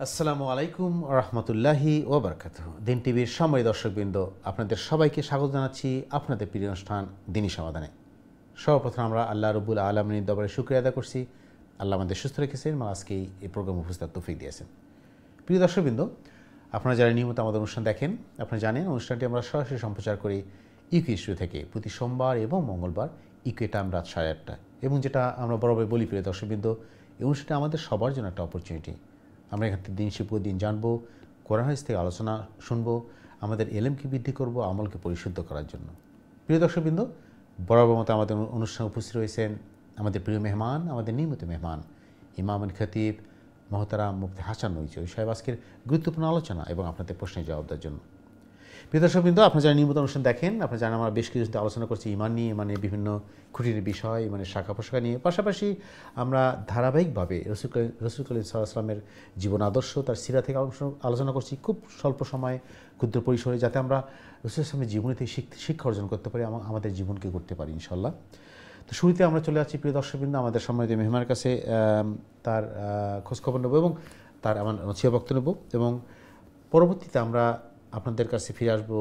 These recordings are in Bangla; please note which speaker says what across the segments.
Speaker 1: আসসালামু আলাইকুম রহমতুল্লাহি ওবরকাতুহ। দিন টিভির সময় দর্শকবৃন্দ, আপনাদের সবাইকে স্বাগত জানাচ্ছি আপনাদের প্রিয় অনুষ্ঠান দিনী সমাধানে। সর্বপ্রথম আমরা আল্লাহ রব্বুল আলমিনের দরবারে শুকরিয়া আদায় করছি। আল্লাহ আমাদের সুস্থ রেখেছেন এবং আজকেই এই প্রোগ্রাম উপস্থিত তৌফিক দিয়েছেন। প্রিয় দর্শকবৃন্দ, আপনারা যারা নিয়মিত আমাদের অনুষ্ঠান দেখেন, আপনারা জানেন অনুষ্ঠানটি আমরা সরাসরি সম্প্রচার করি ইউকে স্টুডিও থেকে প্রতি সোমবার এবং মঙ্গলবার ইউকে টাইম রাত 8:30। এবং যেটা আমরা বরাবর বলি প্রিয় দর্শকবৃন্দ, এই অনুষ্ঠানটি আমাদের সবার জন্য একটা অপরচুনিটি। আমরা এখান থেকে দিন শিখব, দিন জানবো, কোরআন হাদিস থেকে আলোচনা শুনবো, আমাদের এলেমকে বৃদ্ধি করব, আমলকে পরিশুদ্ধ করার জন্য। প্রিয় দর্শকবৃন্দ, বরাবর মতো আমাদের অনুষ্ঠানে উপস্থিত রয়েছেন আমাদের প্রিয় মেহমান, আমাদের নিয়মিত মেহমান ইমাম খতিব মহতারাম মুফতি হাসান নইচৌধুরী সাহেব আজকের গুরুত্বপূর্ণ আলোচনা এবং আপনাদের প্রশ্নের জবাব দেওয়ার জন্য। প্রিয় দর্শকবৃন্দ, আপনারা যারা নিয়মিত অনুষ্ঠান দেখেন, আপনারা জানেন আমরা বেশ কিছু আলোচনা করছি ইমান নিয়ে, ইমানের বিভিন্ন খুঁটির বিষয়, ইমানের শাখা পোশাখা নিয়ে। পাশাপাশি আমরা ধারাবাহিকভাবে রসুল করিম সাল্লাল্লাহু আলাইহি ওয়াসাল্লামের জীবন আদর্শ, তার সিরা থেকে আলোচনা করছি খুব স্বল্প সময়, ক্ষুদ্র পরিসরে, যাতে আমরা রসুল ইসলামের জীবনী থেকে শিক্ষা অর্জন করতে পারি, আমাদের জীবনকে করতে পারি ইনশাল্লাহ। তো শুরুতে আমরা চলে যাচ্ছি প্রিয় দর্শকবৃন্দ আমাদের সম্মানিত মেহমানের কাছে, তার খোঁজখবর নেব এবং তার আমার নছিহত বক্তব্য নেব, এবং পরবর্তীতে আমরা আপনাদের কাছে ফিরে আসবো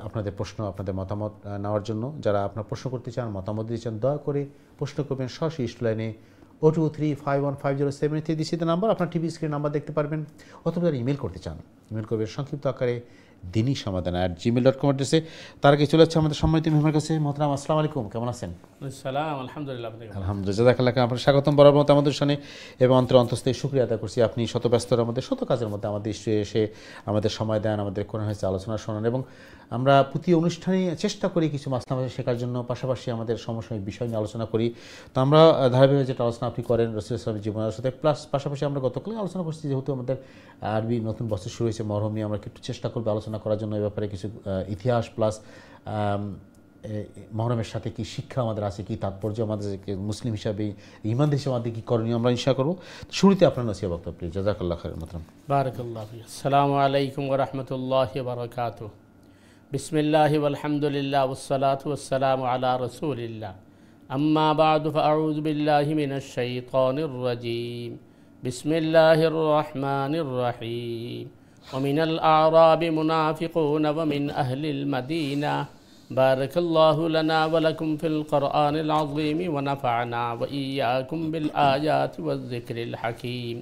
Speaker 1: আপনাদের প্রশ্ন, আপনাদের মতামত নেওয়ার জন্য। যারা আপনার প্রশ্ন করতে চান, মতামত দিতে চান, দয়া করে প্রশ্ন করবেন সরাসরি স্টুলাইনে 02351507 দিচ্ছি নাম্বার, আপনার টিভি স্ক্রিন নাম্বার দেখতে পারবেন। অথবা যারা ইমেল করতে চান, ইমেল করবেন সংক্ষিপ্ত আকারে দিনী সমাধান @gmail.com অ্যাড্রেসে। তার আগে চলে যাচ্ছে আমাদের সম্মানিত মেহমানের কাছে। মোহতারাম আসসালামু আলাইকুম, কেমন আছেন?
Speaker 2: আলহামদুলিল্লাহ।
Speaker 1: জাযাকাল্লাহ, আপনার স্বাগতম বরাবর মতো আমাদের সামনে, এবং অন্তঃস্থ শুকরিয়া আদায় করছি আপনি শত ব্যস্ততার মধ্যে, শত কাজের মধ্যে আমাদের স্টুডিওয়ে এসে আমাদের সময় দেন, আমাদের কোরআন হাদিস আলোচনা শোনান। এবং আমরা প্রতি অনুষ্ঠানে চেষ্টা করি কিছু মাসলা শেখার জন্য, পাশাপাশি আমাদের সমসাময়িক বিষয় নিয়ে আলোচনা করি। তো আমরা ধারাবাহিক যেটা আলোচনা আপনি করেন রাসূল ইসলামের জীবনের সাথে, প্লাস পাশাপাশি আমরা গতকালই আলোচনা করছি, যেহেতু আমাদের আরবি নতুন বছর শুরু হয়েছে মহরম নিয়ে, আমরা একটু চেষ্টা করবো আলোচনা করার জন্য এই ব্যাপারে কিছু ইতিহাস, প্লাস মহরমের সাথে কি শিক্ষা আমাদের আছে, কি তাৎপর্য আমাদের মুসলিম হিসাবে, ঈমান হিসেবে আমাদের কি করণীয়, আমরা ইনশা করবো। শুরুতে আপনার নসিহত বক্তব্য প্লিজ। জাযাকাল্লাহ খাইরান মোহতারাম।
Speaker 2: বারাকাল্লাহু ফিক। আসসালামু আলাইকুম ওয়া রাহমাতুল্লাহি ওয়া বারাকাতুহু। বিসমিল্লাহি ওয়াল হামদুলিল্লাহ ওয়াস সালাতু ওয়াস সালামু আলা রাসূলিল্লাহ। আম্মা বা'দু ফাআউযু বিল্লাহি মিনাশ শাইতানির রাজীম। বিসমিল্লাহির রাহমানির রাহিম। ওয়া মিনাল আ'রাবি মুনাফিকুন ওয়া মিন আহলিল মাদিনা। بارك الله لنا ولكم في القرآن العظيم ونفعنا وإياكم بالآيات والذكر الحكيم.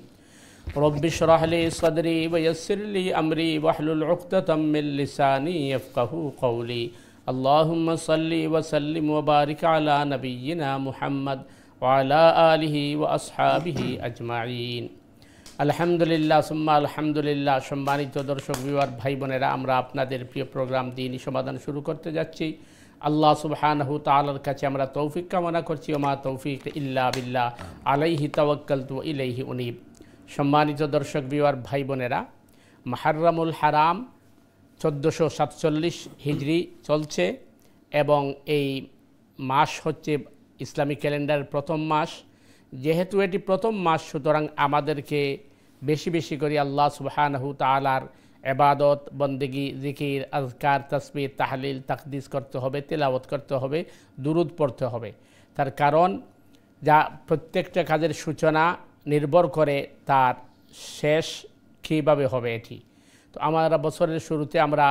Speaker 2: رب اشرح لي صدري ويسر لي أمري واحلل عقدة من لساني يفقهوا قولي. اللهم صل وسلم وبارك على نبينا محمد وعلى آله وأصحابه أجمعين. আলহামদুলিল্লাহ সুম্মা আলহামদুলিল্লাহ। সম্মানিত দর্শক বিভাগ ভাই বোনেরা, আমরা আপনাদের প্রিয় প্রোগ্রাম দ্বীনী সমাধান শুরু করতে যাচ্ছি। আল্লাহ সুবহানাহু তাআলার কাছে আমরা তৌফিক কামনা করছি। ওমা তৌফিক ইল্লা বিল্লাহ, আলাইহি তাওয়াক্কালতু ওয়া ইলাইহি উনীব। সম্মানিত দর্শক বিভাগ ভাই বোনেরা, মুহররমুল হারাম 1447 হিজরি চলছে, এবং এই মাস হচ্ছে ইসলামিক ক্যালেন্ডারের প্রথম মাস। যেহেতু এটি প্রথম মাস, সুতরাং আমাদেরকে বেশি বেশি করে আল্লাহ সুবহানাহু তাআলার ইবাদত, বন্দেগী, জিকির, আজকার, তাসবিহ, তাহলিল, তাকদিস করতে হবে, তেলাওয়াত করতে হবে, দুরূদ পড়তে হবে। তার কারণ যা প্রত্যেকটা কাজের সূচনা নির্ভর করে তার শেষ কীভাবে হবে এটি। তো আমরা বছরের শুরুতে আমরা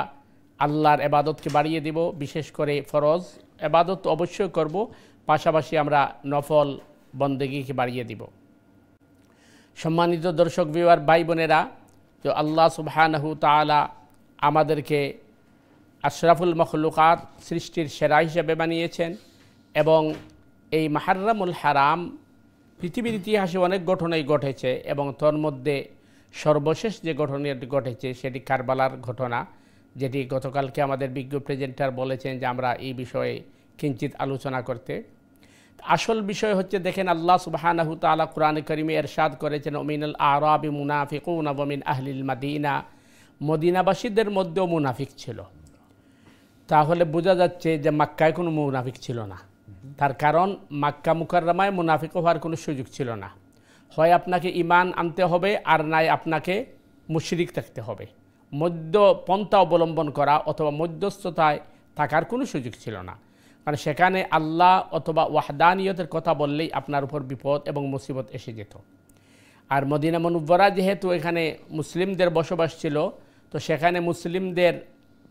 Speaker 2: আল্লাহর ইবাদতকে বাড়িয়ে দিব, বিশেষ করে ফরজ ইবাদত অবশ্যই করব, পাশাপাশি আমরা নফল বন্দেগীকে বাড়িয়ে দিব। সম্মানিত দর্শক বিভাগ ভাই বোনেরা, তো আল্লাহ সুবহানাহু তাআলা আমাদেরকে আশরাফুল মখলুকাত, সৃষ্টির সেরা হিসেবে বানিয়েছেন, এবং এই মুহররমুল হারাম পৃথিবীর ইতিহাসে অনেক ঘটনাই ঘটেছে, এবং তোর মধ্যে সর্বশেষ যে ঘটনাটি ঘটেছে সেটি কারবালার ঘটনা, যেটি গতকালকে আমাদের বিজ্ঞ প্রেজেন্টার বলেছেন যে আমরা এই বিষয়ে কিঞ্চিত আলোচনা করতে। আসল বিষয় হচ্ছে, দেখেন আল্লাহ সুবহানাহু তাআলা কোরআনে কারিমে ইরশাদ করেছেন, মিনাল আ'রাবি মুনাফিকুন ওয়া মিন আহলিল মাদিনা। মদিনাবাসীদের মধ্যেও মুনাফিক ছিল। তাহলে বোঝা যাচ্ছে যে মক্কায় কোনো মুনাফিক ছিল না। তার কারণ মক্কা মুকাররমায় মুনাফিক হওয়ার কোনো সুযোগ ছিল না। হয় আপনাকে ঈমান আনতে হবে, আর নাই আপনাকে মুশরিক থাকতে হবে। মধ্যপন্থা অবলম্বন করা অথবা মধ্যস্থতায় থাকার কোনো সুযোগ ছিল না। কারণ সেখানে আল্লাহ অথবা ওয়াহদানিয়তের কথা বললেই আপনার উপর বিপদ এবং মুসিবত এসে যেত। আর মদিনা মুনব্বরা যেহেতু এখানে মুসলিমদের বসবাস ছিল, তো সেখানে মুসলিমদের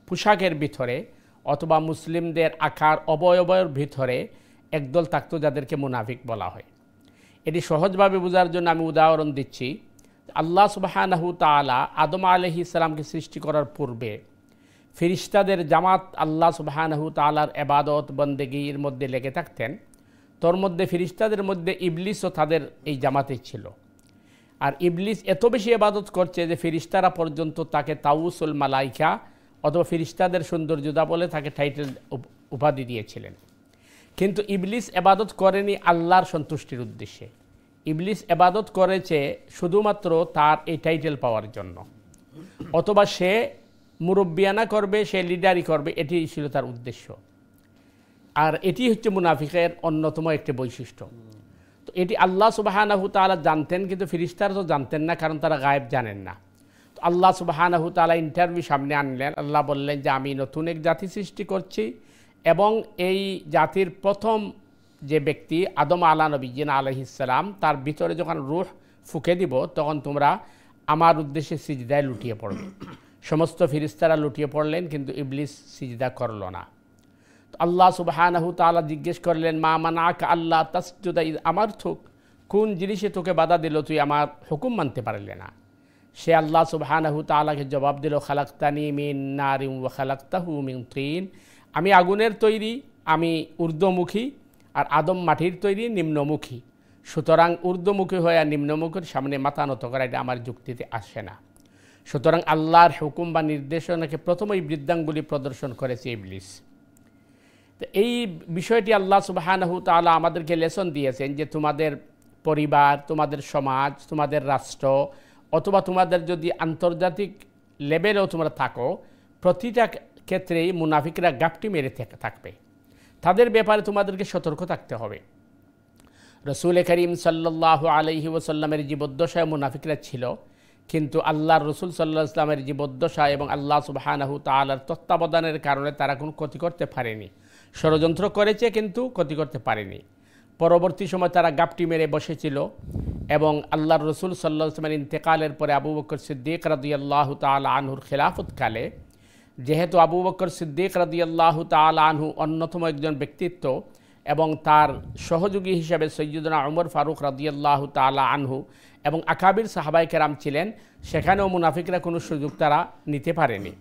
Speaker 2: পোশাকের ভিতরে অথবা মুসলিমদের আকার অবয়বের ভিতরে একদল থাকতো যাদেরকে মুনাফিক বলা হয়। এটি সহজভাবে বোঝার জন্য আমি উদাহরণ দিচ্ছি। আল্লাহ সুবহানাহু তাআলা আদম আলাইহিস সালামকে সৃষ্টি করার পূর্বে ফেরেশতাদের জামাত আল্লাহ সুবহানাহু তাআলার ইবাদত বন্দেগীর মধ্যে লেগে থাকতেন। তোর মধ্যে ফেরেশতাদের মধ্যে ইবলিসও তাদের এই জামাতে ছিল। আর ইবলিস এত বেশি ইবাদত করছে যে ফেরেশতারা পর্যন্ত তাকে তাউসুল মালাইকা অথবা ফেরেশতাদের সৌন্দর্যতা বলে তাকে টাইটেল উপাধি দিয়েছিলেন। কিন্তু ইবলিস ইবাদত করেনি আল্লাহর সন্তুষ্টির উদ্দেশ্যে। ইবলিস ইবাদত করেছে শুধুমাত্র তার এই টাইটেল পাওয়ার জন্য, অথবা সে মুরব্বিয়ানা করবে, সে লিডারি করবে, এটি ছিল তার উদ্দেশ্য। আর এটি হচ্ছে মুনাফিকের অন্যতম একটি বৈশিষ্ট্য। তো এটি আল্লাহ সুবহানাহু তাআলা জানতেন, কিন্তু ফেরেশতারা তো জানতেন না, কারণ তারা গায়েব জানেন না। তো আল্লাহ সুবহানাহু তাআলা ইন্টারভিউ সামনে আনলেন। আল্লাহ বললেন যে আমি নতুন এক জাতি সৃষ্টি করছি এবং এই জাতির প্রথম যে ব্যক্তি আদম নবীনা আলাইহিস সালাম, তার ভিতরে যখন রূহ ফুঁকে দিব তখন তোমরা আমার উদ্দেশ্যে সিজদায় লুটিয়ে পড়বে। সমস্ত ফেরেশতারা লুটিয়ে পড়লেন, কিন্তু ইবলিস সিজদা করল না। তো আল্লাহ সুবহানাহু তাআলা জিজ্ঞেস করলেন, মা মানাকা আল্লাহ তাসজুদা ইয আমারতুক, কোন জিনিসে তোকে বাধা দিল তুই আমার হুকুম মানতে পারলে না? সে আল্লাহ সুবহানাহু তাআলাকে জবাব দিল, খালাকতানি মিন নারিন ওয়া খালাকতাহু মিন তিন, আমি আগুনের তৈরি, আমি ঊর্ধ্বমুখী, আর আদম মাটির তৈরি, নিম্নমুখী। সুতরাং ঊর্ধ্বমুখী হয়ে আর নিম্নমুখীর সামনে মাথা নত করা এটা আমার যুক্তিতে আসে না। সুতরাং আল্লাহর হুকুম বা নির্দেশনাকে প্রথমেই বৃদ্ধাঙ্গুলি প্রদর্শন করেছে ইবলিস। তো এই বিষয়টি আল্লাহ সুবহানাহু তাআলা আমাদেরকে লেসন দিয়েছেন যে তোমাদের পরিবার, তোমাদের সমাজ, তোমাদের রাষ্ট্র, অথবা তোমাদের যদি আন্তর্জাতিক লেভেলেও তোমরা থাকো, প্রতিটা ক্ষেত্রেই মুনাফিকরা গাপটি মেরে থাকবে। তাদের ব্যাপারে তোমাদেরকে সতর্ক থাকতে হবে। রসুল করিম সাল্লাল্লাহু আলাইহি ওয়াসাল্লামের জীবদ্দশায় মুনাফিকরা ছিল, কিন্তু আল্লাহর রসুল সাল্লাল্লাহু আলাইহি ওয়াসাল্লামের জীবদ্দশায় এবং আল্লাহ সুবহানাহু তাআলার তত্ত্বাবধানের কারণে তারা কোনো ক্ষতি করতে পারেনি। ষড়যন্ত্র করেছে কিন্তু ক্ষতি করতে পারেনি। পরবর্তী সময় তারা গাপটি মেরে বসেছিল এবং আল্লাহর রসুল সাল্লাল্লাহু আলাইহি ওয়াসাল্লামের ইন্তেকালের পরে আবু বকর সিদ্দিক রাদিয়াল্লাহু তাআলা আনহুর খিলাফতকালে, যেহেতু আবু বকর সিদ্দিক রাদিয়াল্লাহু তাআলা আনহু অন্যতম একজন ব্যক্তিত্ব এবং তার সহযোগী হিসেবে সৈয়দনা উমর ফারুক রাদিয়াল্লাহু তাআলা আনহু এবং আকাবির সাহাবায়ে কেরাম ছিলেন, সেখানেও মুনাফিকরা কোনো সুযোগ তারা নিতে পারেনি।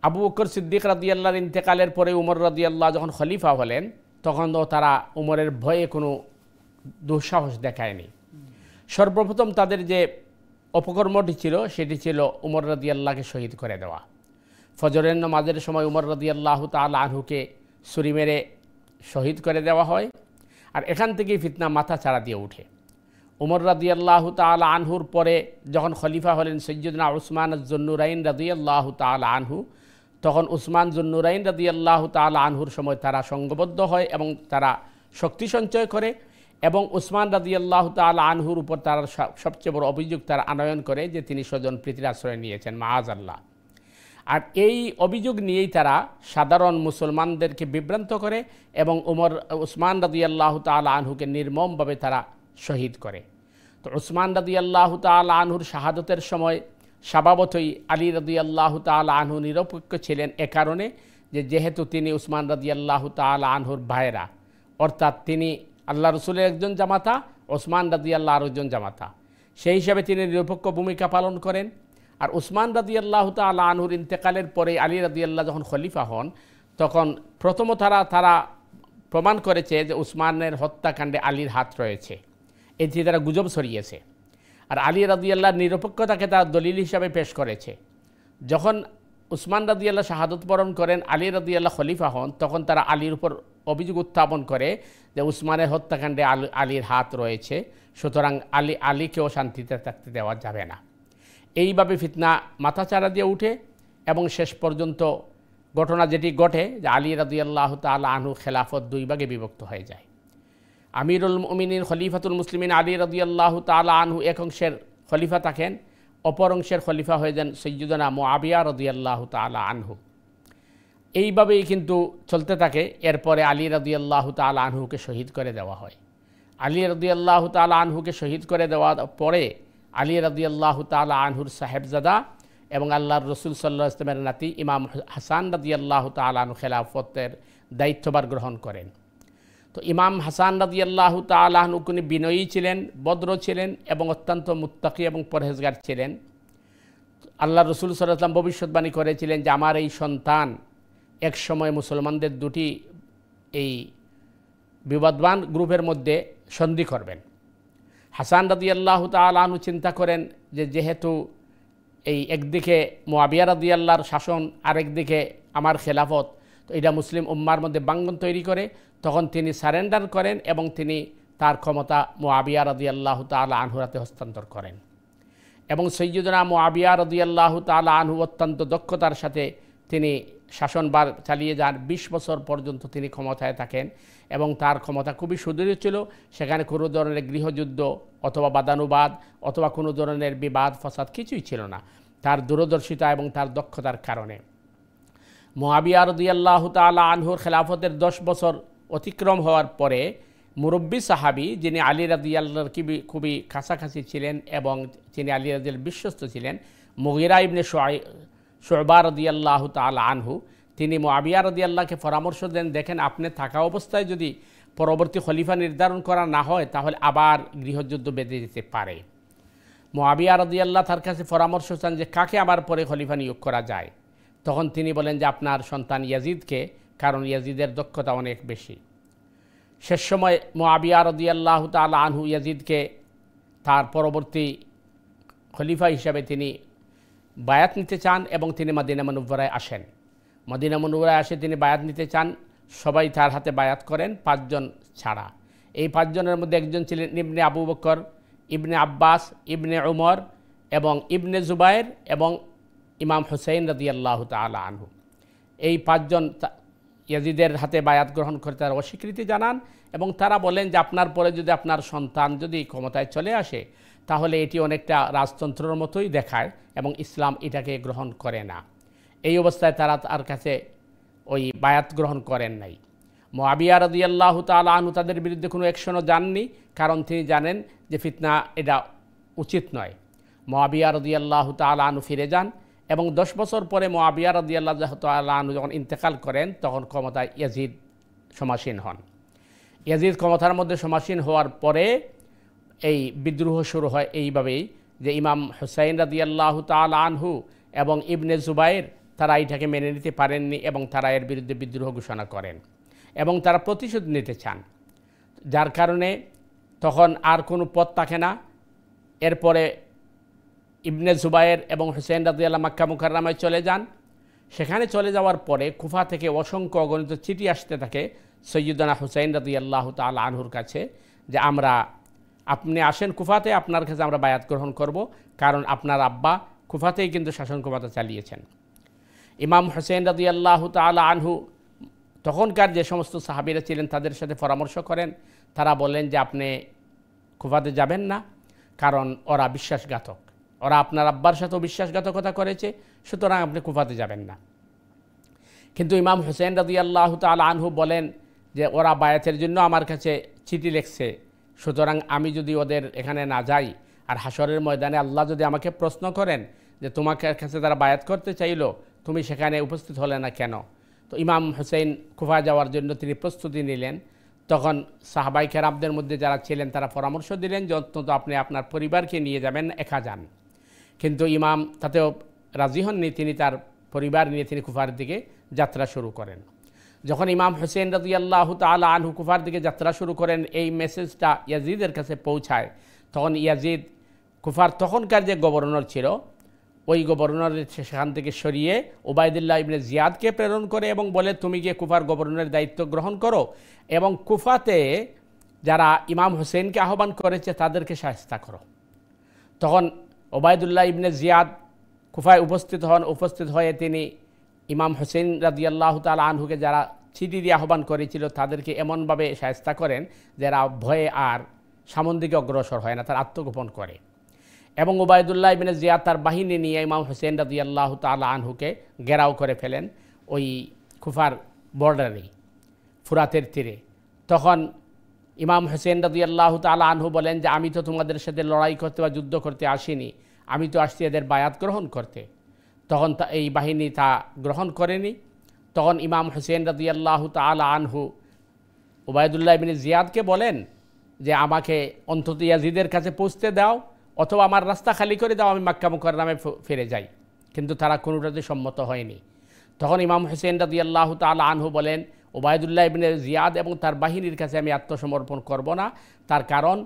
Speaker 2: আবু বকর সিদ্দিক রাদিয়াল্লাহর ইন্তেকালের পরে উমর রাদিয়াল্লাহু যখন খলিফা হলেন, তখনও তারা উমরের ভয়ে কোনো দুঃসাহস দেখায়নি। সর্বপ্রথম তাদের যে অপকর্মটি ছিল সেটি ছিল উমর রাদিয়াল্লাহকে শহীদ করে দেওয়া। ফজরের নামাজের সময় উমর রাদিয়াল্লাহু তাআলা আনহুকে ছুরি মেরে শহীদ করে দেওয়া হয়। আর এখান থেকেই ফিতনা মাথা চাড়া দিয়ে উঠে। উমর রাদিয়াল্লাহু তাআলা আনহুর পরে যখন খলিফা হলেন সৈয়দনা উসমান আয-যুন্নুরাইন রাদিয়াল্লাহু তাআলা আনহু, তখন উসমান যুন্নুরাইন রাদিয়াল্লাহু তাআলা আনহুর সময় তারা সংঘবদ্ধ হয় এবং তারা শক্তি সঞ্চয় করে এবং উসমান রাদিয়াল্লাহু তাআলা আনহুর উপর তারা সবচেয়ে বড় অভিযোগ তারা আনয়ন করে যে তিনি স্বজন প্রীতির আশ্রয় নিয়েছেন, মাআযাল্লাহ। আর এই অভিযোগ নিয়েই তারা সাধারণ মুসলমানদেরকে বিভ্রান্ত করে এবং উসমান রাদিয়াল্লাহু তাআলা আনহুকে নির্মমভাবে তারা শহীদ করে। তো উসমান রাদিয়াল্লাহু তাআলা আনহুর শাহাদতের সময় স্বভাবতই আলী রাদিয়াল্লাহু তাআলা আনহু নিরপেক্ষ ছিলেন, এ কারণে যে যেহেতু তিনি উসমান রাদিয়াল্লাহু তাআলা আনহুর ভাইরা, অর্থাৎ তিনি আল্লাহ রসুলের একজন জামাতা, ওসমান রাদিয়াল্লাহু আরও একজন জামাতা, সেই হিসাবে তিনি নিরপেক্ষ ভূমিকা পালন করেন। আর উসমান রাদিয়াল্লাহু তাআলা আনহুর ইন্তেকালের পরে আলী রাদিয়াল্লাহু যখন খলিফা হন, তখন প্রথম তারা প্রমাণ করেছে যে উসমানের হত্যাকাণ্ডে আলীর হাত রয়েছে, এটি তারা গুজব ছড়িয়েছে। আর আলী রাদিয়াল্লাহর নিরপেক্ষতাকে তারা দলিল হিসাবে পেশ করেছে। যখন উসমান রাদিয়াল্লাহু শাহাদত বরণ করেন, আলী রাদিয়াল্লাহু খলিফা হন, তখন তারা আলীর উপর অভিযোগ উত্থাপন করে যে উসমানের হত্যাকাণ্ডে আলীর হাত রয়েছে, সুতরাং আলীকেও শান্তিতে থাকতে দেওয়া যাবে না। এইভাবে ফিতনা মাথাচাড়া দিয়ে উঠে এবং শেষ পর্যন্ত ঘটনা যেটি ঘটে যে আলী রাদিয়াল্লাহু তাআলা আনহু খেলাফত দুই ভাগে বিভক্ত হয়ে যায়। আমিরুল মুমিনিন খলিফাতুল মুসলিমিন আলী রাদিয়াল্লাহু তাআলা আনহু এক অংশের খলিফা থাকেন, অপর অংশের খলিফা হয়ে যান সৈয়দনা মুআবিয়া রাদিয়াল্লাহু তাআলা আনহু। এইভাবেই কিন্তু চলতে থাকে। এরপরে আলী রাদিয়াল্লাহু তাআলা আনহুকে শহীদ করে দেওয়া হয়। আলী রাদিয়াল্লাহু তাআলা আনহুকে শহীদ করে দেওয়ার পরে আলী রাদিয়াল্লাহু তাআলা আনহুর সাহেবজাদা এবং আল্লাহর রসুল সাল্লাল্লাহু আলাইহি ওয়াসাল্লামের নাতি ইমাম হাসান রাদিয়াল্লাহু তাআলা আনহু খেলাফতের দায়িত্বভার গ্রহণ করেন। তো ইমাম হাসান রাদিয়াল্লাহু তাআলা আনহু তিনি বিনয়ী ছিলেন, ভদ্র ছিলেন এবং অত্যন্ত মুত্তাকি এবং পরহেজগার ছিলেন। আল্লাহর রসুল সাল্লাল্লাহু আলাইহি ওয়াসাল্লাম ভবিষ্যৎবাণী করেছিলেন যে আমার এই সন্তান এক সময় মুসলমানদের দুটি এই বিবাদবান গ্রুপের মধ্যে সন্ধি করবেন। হাসান রাদিয়াল্লাহু তাআলা আনহু চিন্তা করেন যে যেহেতু এই একদিকে মুআবিয়া রাদিয়াল্লাহর শাসন, আরেকদিকে আমার খেলাফত, তো এটা মুসলিম উম্মার মধ্যে বাঙ্গন তৈরি করে, তখন তিনি সারেন্ডার করেন এবং তিনি তার ক্ষমতা মুআবিয়া রাদিয়াল্লাহু তাআলা আনহুর হাতে হস্তান্তর করেন। এবং সাইয়্যিদুনা মুআবিয়া রাদিয়াল্লাহু তাআলা আনহু অত্যন্ত দক্ষতার সাথে তিনি শাসনভার চালিয়ে যান। 20 বছর পর্যন্ত তিনি ক্ষমতায় থাকেন এবং তার ক্ষমতা খুবই সুদৃঢ় ছিল। সেখানে কোনো ধরনের গৃহযুদ্ধ অথবা বাদানুবাদ অথবা কোনো ধরনের বিবাদ ফসাদ কিছুই ছিল না, তার দূরদর্শিতা এবং তার দক্ষতার কারণে। মুআবিয়া রাদিয়াল্লাহু তাআলা আনহুর খেলাফতের 10 বছর অতিক্রম হওয়ার পরে মুরব্বী সাহাবী, যিনি আলী রাদিয়াল্লাহর খুবই কাছাকাছি ছিলেন এবং তিনি আলী রাদিয়াল্লাহর বিশ্বস্ত ছিলেন, মুগীরা ইবনে শুবা রাদিয়াল্লাহু তাআলা আনহু, তিনি মুআবিয়া রাদিয়াল্লাহকে পরামর্শ দেন, দেখেন আপনি থাকা অবস্থায় যদি পরবর্তী খলিফা নির্ধারণ করা না হয় তাহলে আবার গৃহযুদ্ধ বেঁধে যেতে পারে। মুআবিয়া রাদিয়াল্লাহ তার কাছে পরামর্শ চান যে কাকে আবার পরে খলিফা নিয়োগ করা যায়। তখন তিনি বলেন যে আপনার সন্তান ইয়াজিদকে, কারণ ইয়াজিদের দক্ষতা অনেক বেশি। শেষ সময় মুআবিয়া রাদিয়াল্লাহু তাআলা আনহু ইয়াজিদকে তার পরবর্তী খলিফা হিসাবে তিনি বায়াত নিতে চান এবং তিনি মদিনা মুনাওয়ারায় আসেন। মদিনা মুনাওয়ারায় আসে তিনি বায়াত নিতে চান, সবাই তার হাতে বায়াত করেন 5 জন ছাড়া। এই 5 জনের মধ্যে একজন ছিলেন ইবনে আবু বকর, ইবনে আব্বাস, ইবনে উমর এবং ইবনে জুবায়ের এবং ইমাম হুসাইন রাদিয়াল্লাহু তাআলা আনহু। এই 5 জন ইয়াজিদের হাতে বায়াত গ্রহণ করে তার অস্বীকৃতি জানান এবং তারা বলেন যে আপনার পরে যদি আপনার সন্তান যদি ক্ষমতায় চলে আসে তাহলে এটি অনেকটা রাজতন্ত্রের মতোই দেখায় এবং ইসলাম এটাকে গ্রহণ করে না। এই অবস্থায় তারা তার কাছে ওই বায়াত গ্রহণ করেন নাই। মুআবিয়া রাদিয়াল্লাহু তাআলা আনহু তাদের বিরুদ্ধে কোনো অ্যাকশনও যাননি, কারণ তিনি জানেন যে ফিতনা এটা উচিত নয়। মুআবিয়া রাদিয়াল্লাহু তাআলা আনহু ফিরে যান এবং 10 বছর পরে মুআবিয়া রাদিয়াল্লাহু তাআলা আনহু যখন ইন্তেকাল করেন তখন ক্ষমতায় ইয়াজিদ সমাসীন হন। ইয়াজিদ ক্ষমতার মধ্যে সমাসীন হওয়ার পরে এই বিদ্রোহ শুরু হয় এইভাবেই যে ইমাম হুসাইন রাদিয়াল্লাহু তাআলা আনহু এবং ইবনে জুবায়ের তারা এটাকে মেনে নিতে পারেননি এবং তারা এর বিরুদ্ধে বিদ্রোহ ঘোষণা করেন এবং তারা প্রতিশোধ নিতে চান, যার কারণে তখন আর কোনো পথ থাকে না। এরপরে ইবনে জুবায়ের এবং হুসাইন রাদিয়াল্লাহু মক্কা মুকাররমায় চলে যান। সেখানে চলে যাওয়ার পরে কুফা থেকে অসংখ্য অগণিত চিঠি আসতে থাকে সৈয়দনা হুসাইন রাদিয়াল্লাহু তাআলা আনহুর কাছে যে আপনি আসেন কুফাতে, আপনার কাছে আমরা বায়াত গ্রহণ করব, কারণ আপনার আব্বা কুফাতেই কিন্তু শাসন ক্ষমতা চালিয়েছেন। ইমাম হুসাইন রাদিয়াল্লাহু তাআলা আনহু তখনকার যে সমস্ত সাহাবীরা ছিলেন তাদের সাথে পরামর্শ করেন। তারা বলেন যে আপনি কুফাতে যাবেন না, কারণ ওরা বিশ্বাসঘাতক, ওরা আপনার আব্বার সাথেও বিশ্বাসঘাতকতা করেছে, সুতরাং আপনি কুফাতে যাবেন না। কিন্তু ইমাম হুসাইন রাদিয়াল্লাহু তাআলা আনহু বলেন যে ওরা বায়াতের জন্য আমার কাছে চিঠি লিখছে, সুতরাং আমি যদি ওদের এখানে না যাই আর হাসরের ময়দানে আল্লাহ যদি আমাকে প্রশ্ন করেন যে তোমাকে কাছে তারা বায়াত করতে চাইলো, তুমি সেখানে উপস্থিত হলে না কেন? তো ইমাম হুসাইন কুফা যাওয়ার জন্য তিনি প্রস্তুতি নিলেন। তখন সাহাবায়ে কেরামদের মধ্যে যারা ছিলেন তারা পরামর্শ দিলেন যে অন্তত আপনি আপনার পরিবারকে নিয়ে যাবেন, একা যান। কিন্তু ইমাম তাতেও রাজি হননি, তিনি তার পরিবার নিয়ে তিনি কুফার দিকে যাত্রা শুরু করেন। যখন ইমাম হুসাইন রাদিয়াল্লাহু তাআলা আনহু কুফার দিকে যাত্রা শুরু করেন, এই মেসেজটা ইয়াজিদের কাছে পৌঁছায়। তখন ইয়াজিদ কুফার তখনকার যে গভর্নর ছিল ওই গভর্নরের সেখান থেকে সরিয়ে উবাইদুল্লাহ ইবনে জিয়াদকে প্রেরণ করে এবং বলে তুমি গিয়ে কুফার গভর্নরের দায়িত্ব গ্রহণ করো এবং কুফাতে যারা ইমাম হুসেনকে আহ্বান করেছে তাদেরকে শায়েস্তা করো। তখন উবাইদুল্লাহ ইবনে জিয়াদ কুফায় উপস্থিত হয়ে তিনি ইমাম হুসেন রাদিয়াল্লাহু তাআলা আনহুকে যারা চিঠি দিয়ে আহ্বান করেছিল তাদেরকে এমনভাবে শায়েস্তা করেন যারা ভয়ে আর সামন দিকে অগ্রসর হয় না, তার আত্মগোপন করে। এবং উবাইদুল্লাহ ইবনে জিয়াদ তার বাহিনী নিয়ে ইমাম হুসেন রাদিয়াল্লাহু তাআলা আনহুকে ঘেরাও করে ফেলেন ওই কুফার বর্ডারে, ফুরাতের তীরে। তখন ইমাম হোসেন রাদিয়াল্লাহু তাআলা আনহু বলেন যে আমি তো তোমাদের সাথে লড়াই করতে বা যুদ্ধ করতে আসিনি, আমি তো আসছি এদের বায়াত গ্রহণ করতে। তখন এই বাহিনী তা গ্রহণ করেনি। তখন ইমাম হোসেন রাদিয়াল্লাহু তাআলা আনহু উবাইদুল্লাহ ইবনে জিয়াদকে বলেন যে আমাকে অন্তত ইয়াজিদের কাছে পৌঁছতে দাও, অথবা আমার রাস্তা খালি করে দাও, আমি মক্কা মুকাররমায় ফিরে যাই। কিন্তু তারা কোনোটাতে সম্মত হয়নি। তখন ইমাম হোসেন রাদিয়াল্লাহু তাআলা আনহু বলেন উবাইদুল্লাহ ইবনে জিয়াদ এবং তার বাহিনীর কাছে আমি আত্মসমর্পণ করব না। তার কারণ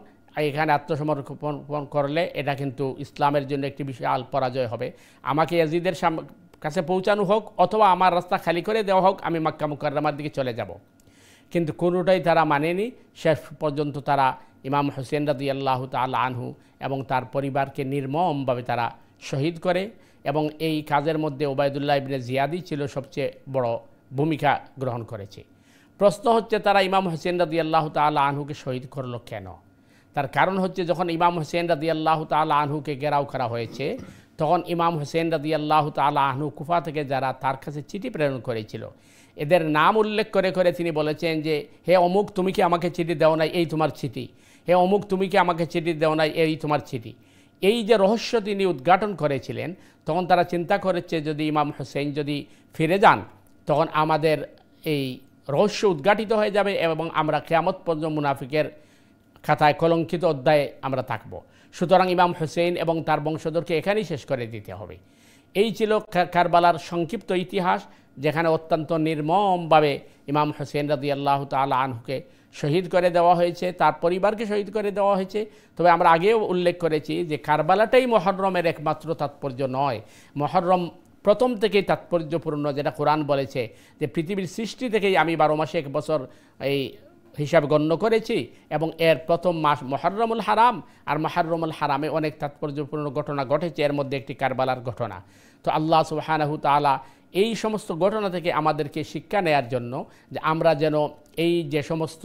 Speaker 2: এখানে আত্মসমর্পণ করলে এটা কিন্তু ইসলামের জন্য একটি বিশাল পরাজয় হবে। আমাকে ইয়াজিদের কাছে পৌঁছানো হোক, অথবা আমার রাস্তা খালি করে দেওয়া হোক, আমি মক্কা মুকাররমার দিকে চলে যাব। কিন্তু কোনোটাই তারা মানেনি। শেষ পর্যন্ত তারা ইমাম হোসেন রাদিয়াল্লাহু তাআলা আনহু এবং তার পরিবারকে নির্মমভাবে তারা শহীদ করে, এবং এই কাজের মধ্যে উবাইদুল্লাহ ইবনে জিয়াদই ছিল সবচেয়ে বড় ভূমিকা গ্রহণ করেছে। প্রশ্ন হচ্ছে তারা ইমাম হোসেন রাদিয়াল্লাহু তাআলা আনহুকে শহীদ করলো কেন? তার কারণ হচ্ছে যখন ইমাম হোসেন রাদিয়াল্লাহু তাআলা আনহুকে ঘেরাও করা হয়েছে, তখন ইমাম হোসেন রাদিয়াল্লাহু তাআলা আনহু কুফা থেকে যারা তার কাছে চিঠি প্রেরণ করেছিল, এদের নাম উল্লেখ করে করে তিনি বলেছেন যে হে অমুক, তুমি কি আমাকে চিঠি দেও নাই, এই তোমার চিঠি। হে অমুক, তুমি কি আমাকে চিঠি দেও নাই, এই তোমার চিঠি। এই যে রহস্য তিনি উদ্ঘাটন করেছিলেন, তখন তারা চিন্তা করেছে যদি ইমাম হোসেন যদি ফিরে যান, তখন আমাদের এই রহস্য উদ্ঘাটিত হয়ে যাবে এবং আমরা কিয়ামত পর্যন্ত মুনাফিকের খাতায় কলঙ্কিত অধ্যায়ে আমরা থাকব। সুতরাং ইমাম হোসেন এবং তার বংশধরকে এখানেই শেষ করে দিতে হবে। এই ছিল কারবালার সংক্ষিপ্ত ইতিহাস, যেখানে অত্যন্ত নির্মমভাবে ইমাম হোসেন রাদিয়াল্লাহু তাআলা আনহুকে শহীদ করে দেওয়া হয়েছে, তার পরিবারকে শহীদ করে দেওয়া হয়েছে। তবে আমরা আগেও উল্লেখ করেছি যে কারবালাটাই মুহররমের একমাত্র তাৎপর্য নয়। মুহররম প্রথম থেকেই তাৎপর্যপূর্ণ, যেটা কোরআন বলেছে যে পৃথিবীর সৃষ্টি থেকেই আমি 12 মাসে 1 বছর এই হিসাব গণ্য করেছি, এবং এর প্রথম মাস মুহররমুল হারাম, আর মুহররমুল হারামে অনেক তাৎপর্যপূর্ণ ঘটনা ঘটেছে, এর মধ্যে একটি কারবালার ঘটনা। তো আল্লাহ সুবহানাহু তাআলা এই সমস্ত ঘটনা থেকে আমাদেরকে শিক্ষা নেয়ার জন্য যে আমরা যেন এই যে সমস্ত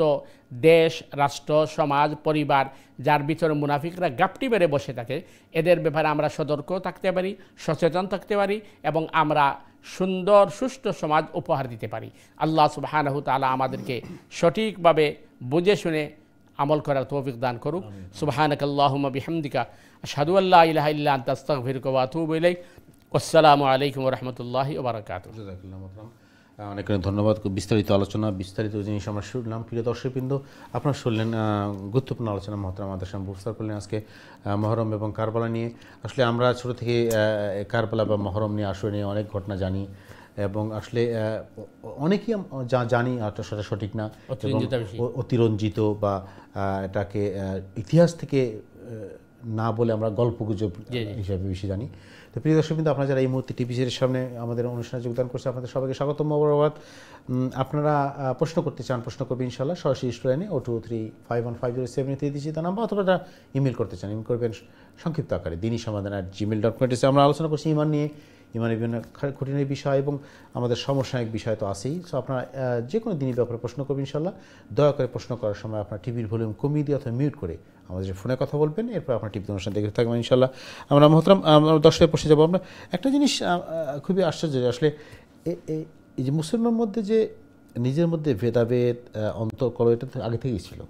Speaker 2: দেশ, রাষ্ট্র, সমাজ, পরিবার যার ভিতরে মুনাফিকরা গাপটি মেরে বসে থাকে, এদের ব্যাপারে আমরা সতর্ক থাকতে পারি, সচেতন থাকতে পারি, এবং আমরা সুন্দর সুষ্ঠু সমাজ উপহার দিতে পারি। আল্লাহ সুবহানাহু তাআলা আমাদেরকে সঠিকভাবে বুঝে শুনে আমল করার তৌফিক দান করুক। সুবহানাকাল্লাহুম্মা বিহামদিকা আশহাদু আল্লা ইলাহা ইল্লা আনতা আস্তাগফিরুকা ওয়া আতুবু ইলাইক। আসসালামু আলাইকুম ওয়া রাহমাতুল্লাহি ওয়া বারাকাতুহু।
Speaker 1: অনেক অনেক ধন্যবাদ। বিস্তারিত আলোচনা, বিস্তারিত জিনিস আমরা শুনলাম। প্রিয় দর্শকবৃন্দ, আপনারা শুনলেন গুরুত্বপূর্ণ আলোচনা মহতরম আমাদের সামনে উপস্থাপন করলেন আজকে মহরম এবং কারবালা নিয়ে। আসলে আমরা ছোটো থেকে কারবালা বা মহরম নিয়ে, আসরে নিয়ে অনেক ঘটনা জানি, এবং আসলে অনেকেই যা জানি সেটা সঠিক না, অতিরঞ্জিত বা এটাকে ইতিহাস থেকে না বলে আমরা গল্পগুজব হিসাবে বেশি জানি। তো প্রিয় দর্শকবৃন্দ, আপনারা যারা এই মুহূর্তে টিভি সিরিজের সামনে আমাদের অনুষ্ঠানে যোগদান করছে, আপনাদের সবাইকে স্বাগতম, মোবারকবাদ। আপনারা প্রশ্ন করতে চান, প্রশ্ন করবে ইনশাআল্লাহ সরাসরি স্টুডিওতে 02351507 দিচ্ছি তার নাম্বার, অথবা যারা ইমেল করতে চান, ইমেল করবেন সংক্ষিপ্ত আকারে diniSamadan@gmail.com। আমরা আলোচনা করছি ইমান নিয়ে, ইমানের বিভিন্ন কঠিনের বিষয় এবং আমাদের সমসাময়িক বিষয় তো আছেই। সো আপনারা যে কোনো দিনই ব্যাপারে প্রশ্ন করবেন ইনশাআল্লাহ। দয়া করে প্রশ্ন করার সময় আপনার টিভির ভলিউম কমিয়ে দিয়ে অথবা মিউট করে আমাদের ফোনে কথা বলবেন, এরপর আপনার টিভিতে অনুষ্ঠান দেখতে থাকবেন ইনশাআল্লাহ। আমরা মহতরম দর্শকের প্রশ্নে যাবো। আমরা একটা জিনিস খুবই আশ্চর্য, আসলে এই যে মুসলমানের মধ্যে যে নিজের মধ্যে ভেদাভেদ, অন্তর্কলহ, এটা তো আগে থেকেই ছিল,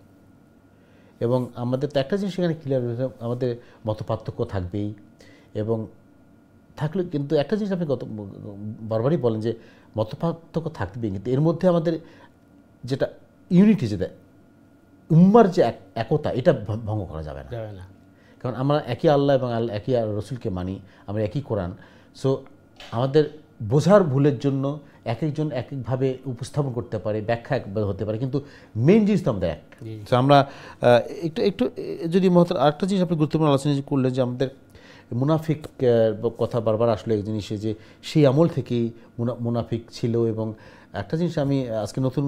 Speaker 1: এবং আমাদের তো একটা জিনিস এখানে ক্লিয়ার, আমাদের মতপার্থক্য থাকবেই, এবং থাকলে কিন্তু একটা জিনিস আপনি বারবারই বলেন যে মতপার্থক্য থাকবেই, কিন্তু এর মধ্যে আমাদের যেটা ইউনিটি, যেটা উম্মার যে একতা, এটা ভঙ্গ করা যাবে না। কারণ আমরা একই আল্লাহ এবং একই রসুলকে মানি, আমরা একই কোরআন। সো আমাদের বোঝার ভুলের জন্য এক একজন এক একভাবে উপস্থাপন করতে পারে, ব্যাখ্যা একভাবে হতে পারে, কিন্তু মেইন জিনিস তো আমাদের এক। তো আমরা একটু যদি আরেকটা জিনিস আপনি গুরুত্বপূর্ণ আলোচনা করলেন যে আমাদের মুনাফিক কথা বারবার আসলে এক জিনিসে যে সেই আমল থেকেই মুনাফিক ছিল। এবং একটা জিনিস আমি আজকে নতুন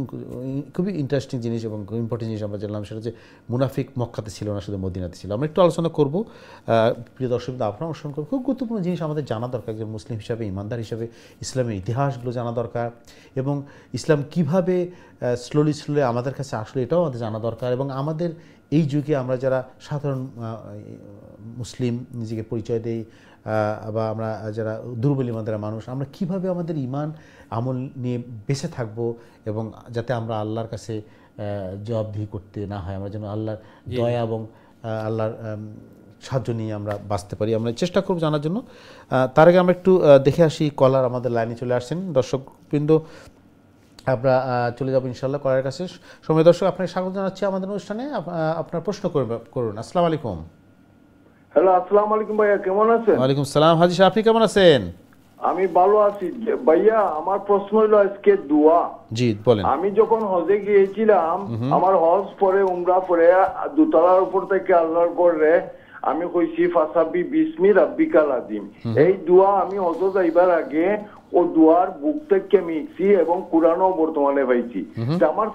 Speaker 1: খুবই ইন্টারেস্টিং জিনিস এবং ইম্পর্টেন্ট জিনিস আমরা জানলাম, সেটা হচ্ছে মুনাফিক মক্কাতে ছিল না, শুধু মদিনাতে ছিল। আমরা একটু আলোচনা করব, প্রিয় দর্শক আপনারা অনুসরণ করবো। খুব গুরুত্বপূর্ণ জিনিস আমাদের জানা দরকার, যে মুসলিম হিসাবে, ইমানদার হিসাবে ইসলামের ইতিহাসগুলো জানা দরকার, এবং ইসলাম কিভাবে স্লোলি আমাদের কাছে আসলে এটাও আমাদের জানা দরকার। এবং আমাদের এই যুগে আমরা যারা সাধারণ মুসলিম নিজেকে পরিচয় দেই, বা আমরা যারা দুর্বল ইমানদার মানুষ, আমরা কিভাবে আমাদের ইমান আমল নিয়ে বেঁচে থাকবো, এবং যাতে আমরা আল্লাহর কাছে জবাবদিহি করতে না হয়, আমরা যেন আল্লাহর দয়া এবং আল্লাহর সাহায্য নিয়ে আমরা বাঁচতে পারি, আমরা চেষ্টা করব জানার জন্য। তার আগে আমরা একটু দেখে আসি, কলার আমাদের লাইনে চলে আসছেন। দর্শকবৃন্দ, আমরা চলে যাবো ইনশাল্লাহ কলার কাছে। সময় দর্শক, আপনাকে স্বাগত জানাচ্ছি আমাদের অনুষ্ঠানে। আপনার প্রশ্ন করুন। আসসালামু আলাইকুম।
Speaker 3: হ্যালো, আসসালামু আলাইকুম ভাইয়া, কেমন আছেন?
Speaker 1: ওয়ালাইকুম সালাম। হাজি সাহেব, আপনি কেমন আছেন?
Speaker 3: আমি ভালো আছি ভাইয়া। আমার প্রশ্ন হলো আজকে দোয়া।
Speaker 1: জি বলেন।
Speaker 3: আমি যখন হজে গিয়েছিলাম, আমার হজ পরে উমরা পরে দোতলার উপর থেকে আল্লাহর করে আমি কইছি ফাসাবি বিসমি রাব্বিকাল আযীম। এই দোয়া আমি হজ যাইবার আগে ও দোয়ার বুক থেকে মিক্সি এবং কোরআনও বর্তমানে পাইছি। আমার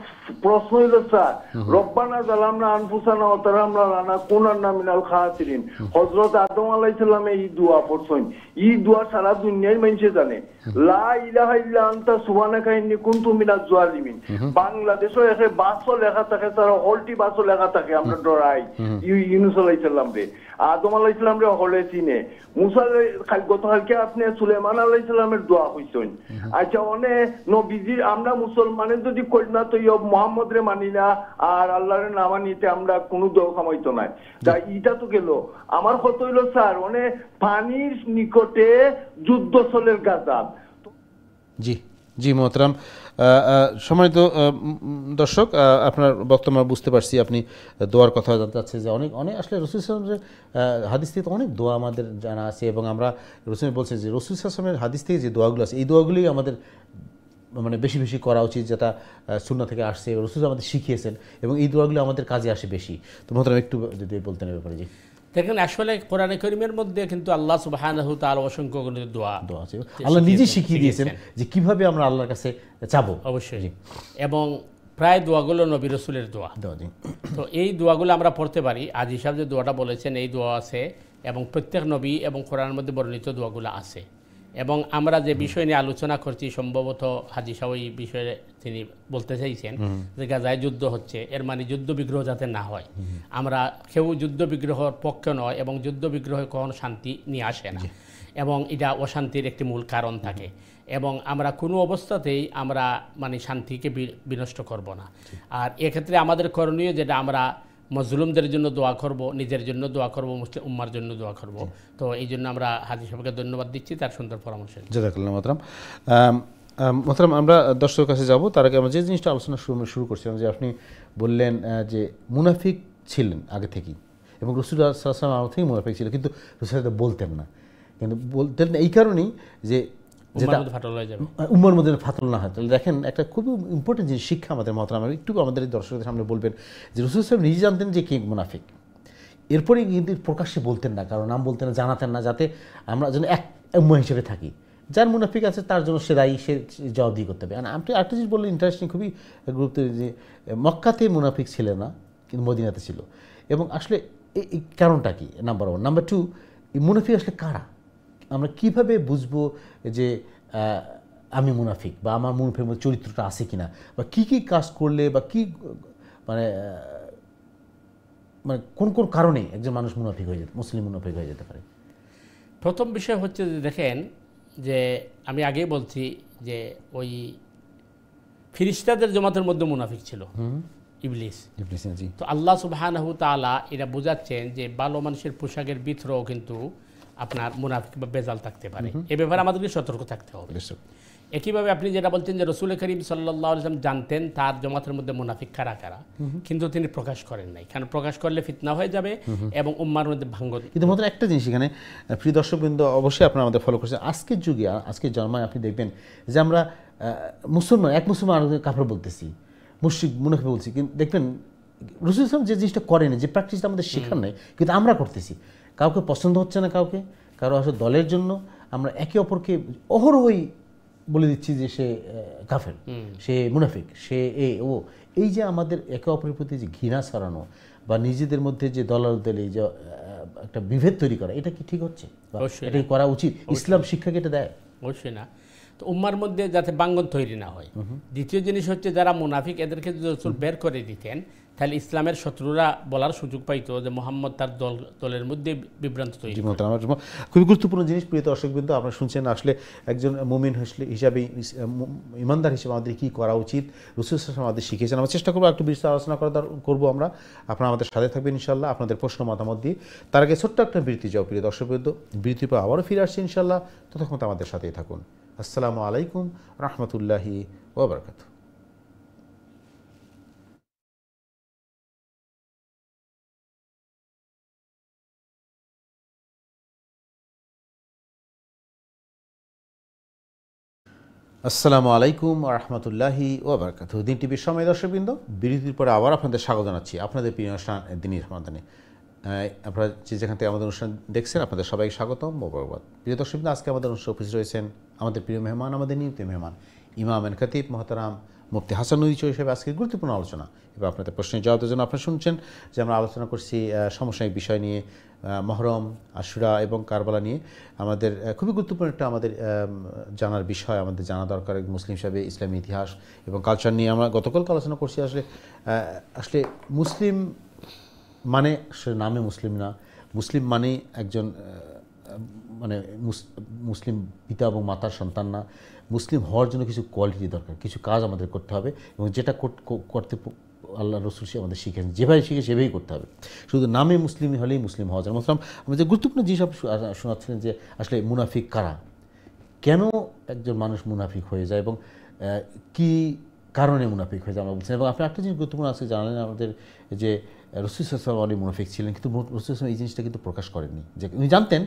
Speaker 3: প্রশ্ন হইল স্যার, রব্বানা জালামনা আনফুসানা ওয়া তারামনা লানা কুনান্না মিনাল খাসিরিন, হযরত আদম আলাইহিস সালাম এই দোয়া পড়ছেন। এই দোয়া সারা দুনিয়ার মানুষে জানে, লা ইলাহা ইল্লা আনতা সুবহানাকা ইন্নী কুনতু মিনাজ জালিমিন। বাংলাদেশে এসে বাসও লেখা থাকে, স্যার হলটি বাসও লেখা থাকে, আমরা ডরাই ইউনূস আলাইহিস সালাম রে, আদম আলাইহিস সালাম রে হলে চিনে, মুসা গতকালকে আপনি সুলাইমান আলাইহিস সালামের দোয়া হইছেন। আচ্ছা, অনেক নবীজি আমরা মুসলমানের যদি কইনা তো মোহাম্মদ রে মানি না আর আল্লাহরে না মানিতে আমরা কোনো দোয়া কামাইতো নাই। তাই এটা তো গেল। আমার কথা হইলো স্যার, অনেক পানির নিকটে যুদ্ধ চলের গাজাব।
Speaker 1: জি জি মোহতারাম। সম্মানিত দর্শক, আপনার বক্তব্য বুঝতে পারছি, আপনি দোয়ার কথা জানতে চাচ্ছেন যে অনেক আসলে রসুল সাল্লামের হাদিস থেকে অনেক দোয়া আমাদের জানা আছে, এবং আমরা রসুল বলছি যে রসুল সাল্লামের হাদিস থেকে যে দোয়াগুলো আছে এই দোয়াগুলোই আমাদের মানে বেশি বেশি করা উচিত, যেটা সুন্নাহ থেকে আসছে, রসুল আমাদের শিখিয়েছেন, এবং এই দোয়াগুলো আমাদের কাজে আসে বেশি। তো মোহতারাম একটু যদি বলতেন এ ব্যাপারে। জি
Speaker 2: দেখেন, আসলে কোরআনে কারীমের মধ্যে কিন্তু আল্লাহ সুবহানাহু ওয়া তাআলা অসংখ্য দোয়া
Speaker 1: আছে, আল্লাহ নিজেই শিখিয়ে দিয়েছেন যে কিভাবে আমরা আল্লাহর কাছে চাবো।
Speaker 2: অবশ্যই। এবং প্রায় দোয়াগুলো নবী রাসূলের দোয়া। তো এই দোয়াগুলো আমরা পড়তে পারি। আজ হিসাব যে দোয়াটা বলেছেন এই দোয়া আছে, এবং প্রত্যেক নবী এবং কোরআনের মধ্যে বর্ণিত দোয়াগুলো আছে। এবং আমরা যে বিষয় নিয়ে আলোচনা করছি, সম্ভবত হাজী সাহেব এই বিষয়ে তিনি বলতে চাইছেন যে গাজায় যুদ্ধ হচ্ছে, এর মানে যুদ্ধ বিগ্রহ যাতে না হয়। আমরা কেউ যুদ্ধ বিগ্রহের পক্ষে নয়, এবং যুদ্ধ বিগ্রহে কখনো শান্তি নিয়ে আসে না, এবং এটা অশান্তির একটি মূল কারণ থাকে। এবং আমরা কোনো অবস্থাতেই আমরা মানে শান্তিকে বিনষ্ট করব না। আর এক্ষেত্রে আমাদের করণীয় যেটা, আমরা মজলুমদের জন্য দোয়া করব, নিজের জন্য দোয়া করব, মুসলিম উম্মার জন্য দোয়া করব। তো এই জন্য আমরা হাজী সাহেবকে ধন্যবাদ দিচ্ছি তার সুন্দর পরামর্শ।
Speaker 1: জাযাকাল্লাহ মোহতারাম। মোহতারাম, আমরা দর্শকের কাছে যাব, তার আগে আমরা যে জিনিসটা আলোচনা শুরু করছিলাম, যে আপনি বললেন যে মুনাফিক ছিলেন আগে থেকেই, এবং রাসূলুল্লাহ সাল্লাল্লাহু আলাইহি ওয়াসাল্লাম আগে থেকেই মুনাফিক ছিল, কিন্তু রাসূল বলতেন না। কিন্তু বলতেন না এই কারণেই যে উম্মার মধ্যে ফাটল না হয়। তাহলে দেখেন, একটা খুবই ইম্পর্টেন্ট জিনিস, শিক্ষা আমাদের মোহতারাম, একটু আমাদের দর্শকদের সামনে বলবেন যে রাসূল সাহেব নিজে জানতেন যে কে মুনাফিক, এরপরেই কিন্তু প্রকাশ্যে বলতেন না, কারণ নাম বলতেন না, জানাতেন না, যাতে আমরা যেন এক উম্মাহ হিসেবে থাকি। যার মুনাফিক আছে তার জন্য সে দায়ী, সে জবাবদিহি করতে হবে। আপনি আরেকটা জিনিস বললেন ইন্টারেস্টিং, খুবই গুরুত্ব, যে মক্কাতে মুনাফিক ছিল না কিন্তু মদিনাতে ছিল। এবং আসলে এই কারণটা কি, নাম্বার ওয়ান। নাম্বার টু, এই মুনাফিক আসলে কারা, আমরা কিভাবে বুঝবো যে আমি মুনাফিক, বা আমার মুনাফিকের মধ্যে চরিত্রটা আছে কিনা, বা কি কি কাজ করলে, বা কি মানে মানে কোন কোন কারণে একজন মানুষ মুনাফিক হয়ে যেতে, মুসলিম মুনাফিক হয়ে যেতে পারে।
Speaker 2: প্রথম বিষয় হচ্ছে যে দেখেন, যে আমি আগেই বলছি যে ওই ফিরিস্তাদের জমাতের মধ্যে মুনাফিক ছিল ইবলিস। তো আল্লাহ সুবহানাহু ওয়া তাআলা এটা বোঝাচ্ছেন যে ভালো মানুষের পোশাকের ভিতরেও কিন্তু আপনার মুনাফিক বা বেজাল থাকতে পারে। এ ব্যাপারে আমাদেরকে সতর্ক থাকতে হবে। একইভাবে আপনি যেটা বলছেন যে রাসূল করিম সাল্লাল্লাহু আলাইহি ওয়াসাল্লাম জানতেন তার জমাতের মধ্যে মুনাফিক কারা কারা, কিন্তু তিনি প্রকাশ করেন নাই, কারণ প্রকাশ করলে ফিতনা হয়ে যাবে এবং উম্মার মধ্যে ভাঙ্গন।
Speaker 1: কিন্তু মাত্র একটা জিনিস এখানে, প্রিয় দর্শকবৃন্দ, অবশ্যই আপনারা আমাদের ফলো করছেন, আজকের যুগে, আজকের জন্মায় আপনি দেখবেন যে আমরা মুসলমান, এক মুসলমান আর কাফের বলতেছি, মুশরিক মুনাফিক বলছি, কিন্তু দেখবেন রাসূল সাল্লাল্লাহু আলাইহি ওয়াসাল্লাম যে জিনিসটা করেন, যে প্র্যাকটিসটা আমাদের শেখার নেই, কিন্তু আমরা করতেছি। কাউকে পছন্দ হচ্ছে না, কারো আসলে দলের জন্য আমরা একে অপরকে অহরহই বলে দিচ্ছি যে সে কাফের, সে মুনাফিক, সে এই যে আমাদের একে অপরের প্রতি যে ঘৃণা ছড়ানো, বা নিজেদের মধ্যে যে দলাদলি, যে একটা বিভেদ তৈরি করা, এটা কি ঠিক হচ্ছে? এটাই করা উচিত? ইসলাম শিক্ষাকে এটা দেয়?
Speaker 2: অবশ্যই না। তো উম্মার মধ্যে যাতে বাঙ্গন তৈরি না হয়। দ্বিতীয় জিনিস হচ্ছে যারা মুনাফিক এদেরকে যদি রাসূল বের করে দিতেন তাহলে ইসলামের শত্রুরা বলার সুযোগ পাইতো যে মোহাম্মদ তার দলের মধ্যে বিভ্রান্ত তৈরি।
Speaker 1: খুবই গুরুত্বপূর্ণ জিনিস প্রিয় দর্শকবৃন্দ, আপনারা শুনছেন আসলে একজন মুমিন হিসাবে ইমানদার হিসেবে আমাদের কী করা উচিত রাসূল সাল্লাল্লাহু আলাইহি ওয়াসাল্লাম আমাদের শিখিয়েছেন। আমরা চেষ্টা করবো একটু বিস্তার আলোচনা করবো আমরা। আপনারা আমাদের সাথে থাকবেন ইনশাল্লাহ আপনাদের প্রশ্ন মতামত দিয়ে। তার আগে ছোট্ট একটা বিরতি যাও প্রিয় দর্শকবৃন্দ, বিরতির পর আবারও ফিরে আসছি ইনশাল্লাহ। ততক্ষণ আমাদের সাথেই থাকুন। আসসালামু আলাইকুম রহমতুল্লাহি ওয়া বারাকাতুহু। আসসালামু আলাইকুম রহমতুল্লাহি ওয়া বারাকাতুহু। দিন টিভির সময় দর্শকবৃন্দ, বিরতির পরে আবার আপনাদের স্বাগত জানাচ্ছি আপনাদের প্রিয় অনুষ্ঠান দিনের সমাধানে। আপনারা যেখান থেকে আমাদের অনুষ্ঠান দেখছেন আপনাদের সবাইকে স্বাগতম, মোবারকবাদ। প্রিয় দর্শকবৃন্দ, আজকে আমাদের অনুষ্ঠানে উপস্থিত রয়েছেন আমাদের প্রিয় মেহমান, আমাদের নিয়মিত মেহমান ইমাম এন্ড খতিব মোহতারাম মুফতি হাসান নুরী চৌধুরী সাহেব। আজকে গুরুত্বপূর্ণ আলোচনা এবং আপনাদের প্রশ্নের জবাব দেওয়ার জন্য আপনারা শুনছেন যে আমরা আলোচনা করছি সমসাময়িক বিষয় নিয়ে, মহরম, আশুরা এবং কারবালা নিয়ে। আমাদের খুবই গুরুত্বপূর্ণ একটা আমাদের জানার বিষয়, আমাদের জানা দরকার মুসলিম হিসাবে ইসলামী ইতিহাস এবং কালচার নিয়ে আমরা গতকালকে আলোচনা করছি। আসলে মুসলিম মানে আসলে নামে মুসলিম না, মুসলিম মানে একজন মানে মুসলিম পিতা এবং মাতার সন্তান না। মুসলিম হওয়ার জন্য কিছু কোয়ালিটি দরকার, কিছু কাজ আমাদের করতে হবে এবং যেটা করতে আল্লাহ রসুল আমাদের শিখেছেন, যেভাবে শিখে সেভাবেই করতে হবে। শুধু নামে মুসলিম হলেই মুসলিম হওয়া যায়। মুসলিম আমাদের গুরুত্বপূর্ণ জিনিস শোনাচ্ছিলেন যে আসলে মুনাফিক কারা, কেন একজন মানুষ মুনাফিক হয়ে যায় এবং কি কারণে মুনাফিক হয়ে যায় আমরা বলছেন। এবং আপনি একটা জিনিস গুরুত্বপূর্ণ আজকে জানালেন আমাদের যে রাসূল সাল্লাল্লাহু আলাইহি ওয়াসাল্লাম অনেক মুনাফিক ছিলেন, কিন্তু রাসূল এই জিনিসটা কিন্তু প্রকাশ করেননি, যে উনি জানতেন।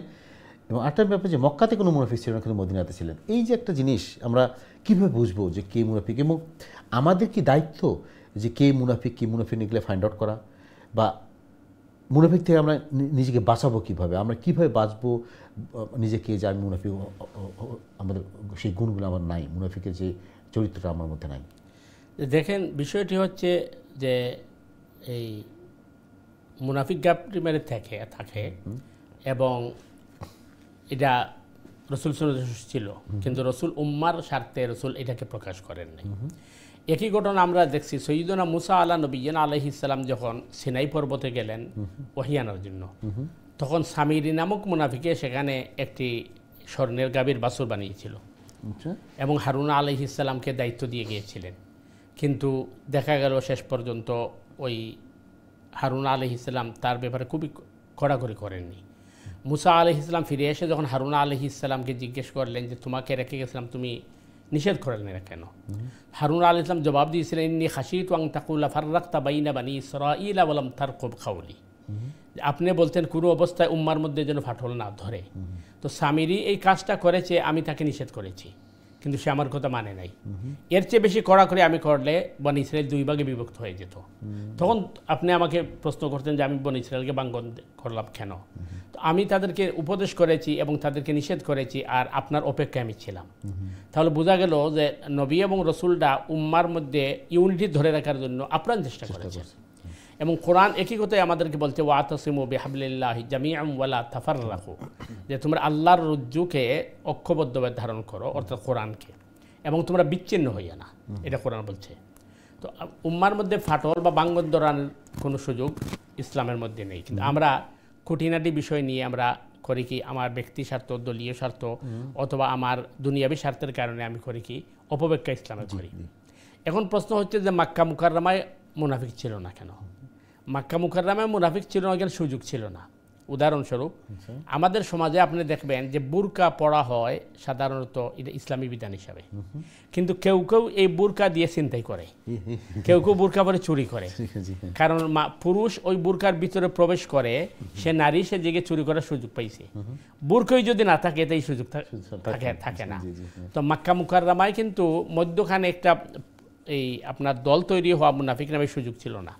Speaker 1: এবং আরেকটা ব্যাপার যে মক্কাতে কোনো মুনাফিক ছিল না, কিন্তু মদিনাতে ছিলেন। এই যে একটা জিনিস আমরা কীভাবে বুঝবো যে কে মুনাফিক, এবং আমাদের কি দায়িত্ব যে কে মুনাফিক নিকলে ফাইন্ড আউট করা, বা মুনাফিক থেকে আমরা নিজেকে বাঁচাবো কীভাবে, আমরা কীভাবে বাঁচবো নিজেকে, যে আমি মুনাফিক, আমাদের সেই গুণগুলো আমার নাই, মুনাফিকের যে চরিত্রটা আমার মধ্যে নাই।
Speaker 2: দেখেন বিষয়টি হচ্ছে যে এই মুনাফিক গাপটি মেরে থাকে এবং এটা রসুল ছিল, কিন্তু রসুল উম্মার স্বার্থে রসুল এটাকে প্রকাশ করেন নাই। একই ঘটনা আমরা দেখছি সৈয়দনা মুসা আলা নবিয়্যিন আলাইহিস সালাম যখন সিনাই পর্বতে গেলেন ওহী আনার জন্য, তখন সামিরি নামক মুনাফিকে সেখানে একটি স্বর্ণের গাভীর বাছুর বানিয়েছিল এবং হারুন আলাইহিস সালামকে দায়িত্ব দিয়ে গিয়েছিলেন। কিন্তু দেখা গেল শেষ পর্যন্ত ওই হারুন আলাইহিস সালাম তার ব্যাপারে খুবই কড়াকড়ি করেননি। মুসা আলাইহিস সালাম ফিরে এসে যখন হারুন আলাইহিস সালামকে জিজ্ঞেস করলেন যে তোমাকে রেখে গেছিলাম, তুমি নিষেধ করলেন না কেন? হারুন আলাইহিস সালাম জবাব দিয়েছিলেন, ইন্নী খাশিতু আন তাকুলা ফাররাকতা বাইনা বানি ইসরাঈল ওয়া লাম তারকুব কাওলি। আপনি বলতেন কোনো অবস্থায় উম্মার মধ্যে যেন ফাটল না ধরে। তো সামিরি এই কাজটা করেছে, আমি তাকে নিষেধ করেছি, কিন্তু সে আমার কথা মানে নাই। এর চেয়ে বেশি কড়াকড়ি আমি করলে বনি ইসরাইল দুই ভাগে বিভক্ত হয়ে যেত। তখন আপনি আমাকে প্রশ্ন করতেন যে আমি বনি ইসরাইলকে বাঙ্গন করলাম কেন? তো আমি তাদেরকে উপদেশ করেছি এবং তাদেরকে নিষেধ করেছি, আর আপনার অপেক্ষায় আমি ছিলাম। তাহলে বোঝা গেল যে নবী এবং রসুলরা উম্মার মধ্যে ইউনিটি ধরে রাখার জন্য আপ্রাণ চেষ্টা করেছেন। এবং কোরআন একই কথাই আমাদেরকে বলছে, ওয়াতাসিমু বিহাবলিল্লাহি জামিআন ওয়ালা তাফাররাকু, যে তোমরা আল্লাহর রজ্জুকে ঐক্যবদ্ধভাবে ধারণ করো, অর্থাৎ কোরআনকে, এবং তোমরা বিচ্ছিন্ন হইয়া না, এটা কোরআন বলছে। তো উম্মার মধ্যে ফাটল বা বাঙ্গন ধরার কোনো সুযোগ ইসলামের মধ্যে নেই। কিন্তু আমরা খুঁটিনাটি বিষয় নিয়ে আমরা করি কি, আমার ব্যক্তি স্বার্থ, দলীয় স্বার্থ, অথবা আমার দুনিয়াবী স্বার্থের কারণে আমি করি কি অপব্যাখ্যা ইসলামে করি। এখন প্রশ্ন হচ্ছে যে মাক্কা মুকাররমায় মুনাফিক ছিল না কেন? মাক্কা মুকাররমায় মুনাফিক ছিল না কেন? সুযোগ ছিল না। উদাহরণস্বরূপ আমাদের সমাজে আপনি দেখবেন যে বুরকা পড়া হয় সাধারণত এটা ইসলামী বিধান হিসাবে, কিন্তু কেউ কেউ এই বুরকা দিয়ে ছিনতাই করে, কেউ কেউ বুরকা পরে চুরি করে। কারণ পুরুষ ওই বুরকার ভিতরে প্রবেশ করে, সে নারী, সে দিকে চুরি করার সুযোগ পাইছে। বুরকাই যদি না থাকে তাই সুযোগ থাকে না। তো মাক্কা মুকাররমায় কিন্তু মধ্যখানে একটা এই আপনার দল তৈরি হওয়া মুনাফিক নামে সুযোগ ছিল না।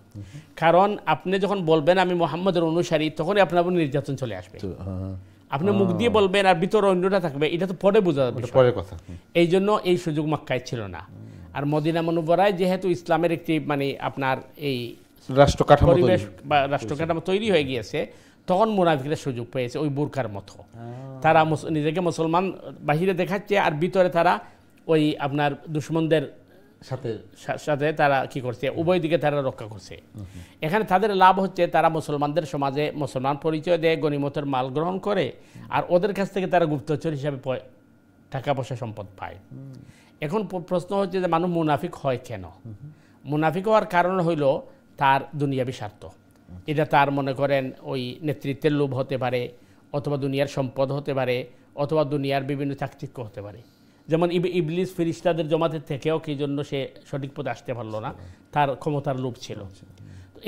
Speaker 2: কারণ আপনি যখন বলবেন আমি মুহাম্মদের অনুসারী, তখনই আপনার উপর নির্যাতন চলে আসবে। আপনি মুখ দিয়ে বলবেন আর ভিতরে অন্যটা থাকবে, এটা তো পরে বোঝা যাবে, পরের কথা। এই জন্য এই সুযোগ মক্কায় ছিল না। আর মদিনা মুনাওয়ারায় যেহেতু ইসলামের একটি মানে আপনার এই পরিবেশ বা রাষ্ট্রকাঠামো তৈরি হয়ে গিয়েছে, তখন মুনাফিকরা সুযোগ পেয়েছে ওই বুরকার মতো। তারা নিজেকে মুসলমান বাহিরে দেখাচ্ছে আর ভিতরে তারা ওই আপনার দুশ্মনদের
Speaker 1: সাথে
Speaker 2: সাথে তারা কি করছে, উভয় দিকে তারা রক্ষা করছে। এখানে তাদের লাভ হচ্ছে তারা মুসলমানদের সমাজে মুসলমান পরিচয় দেয়, গনিমতের মাল গ্রহণ করে, আর ওদের কাছ থেকে তারা গুপ্তচর হিসাবে টাকা পয়সা সম্পদ পায়। এখন প্রশ্ন হচ্ছে যে মানুষ মুনাফিক হয় কেন? মুনাফিক হওয়ার কারণ হইল তার দুনিয়াবি স্বার্থ। এটা তার মনে করেন ওই নেতৃত্বের লোভ হতে পারে, অথবা দুনিয়ার সম্পদ হতে পারে, অথবা দুনিয়ার বিভিন্ন চাকচিক্য হতে পারে। যেমন ইবলিস ফেরেশতাদের জমাতের থেকেও কি জন্য সে সঠিক পথে আসতে পারলো না, তার ক্ষমতার লোভ ছিল।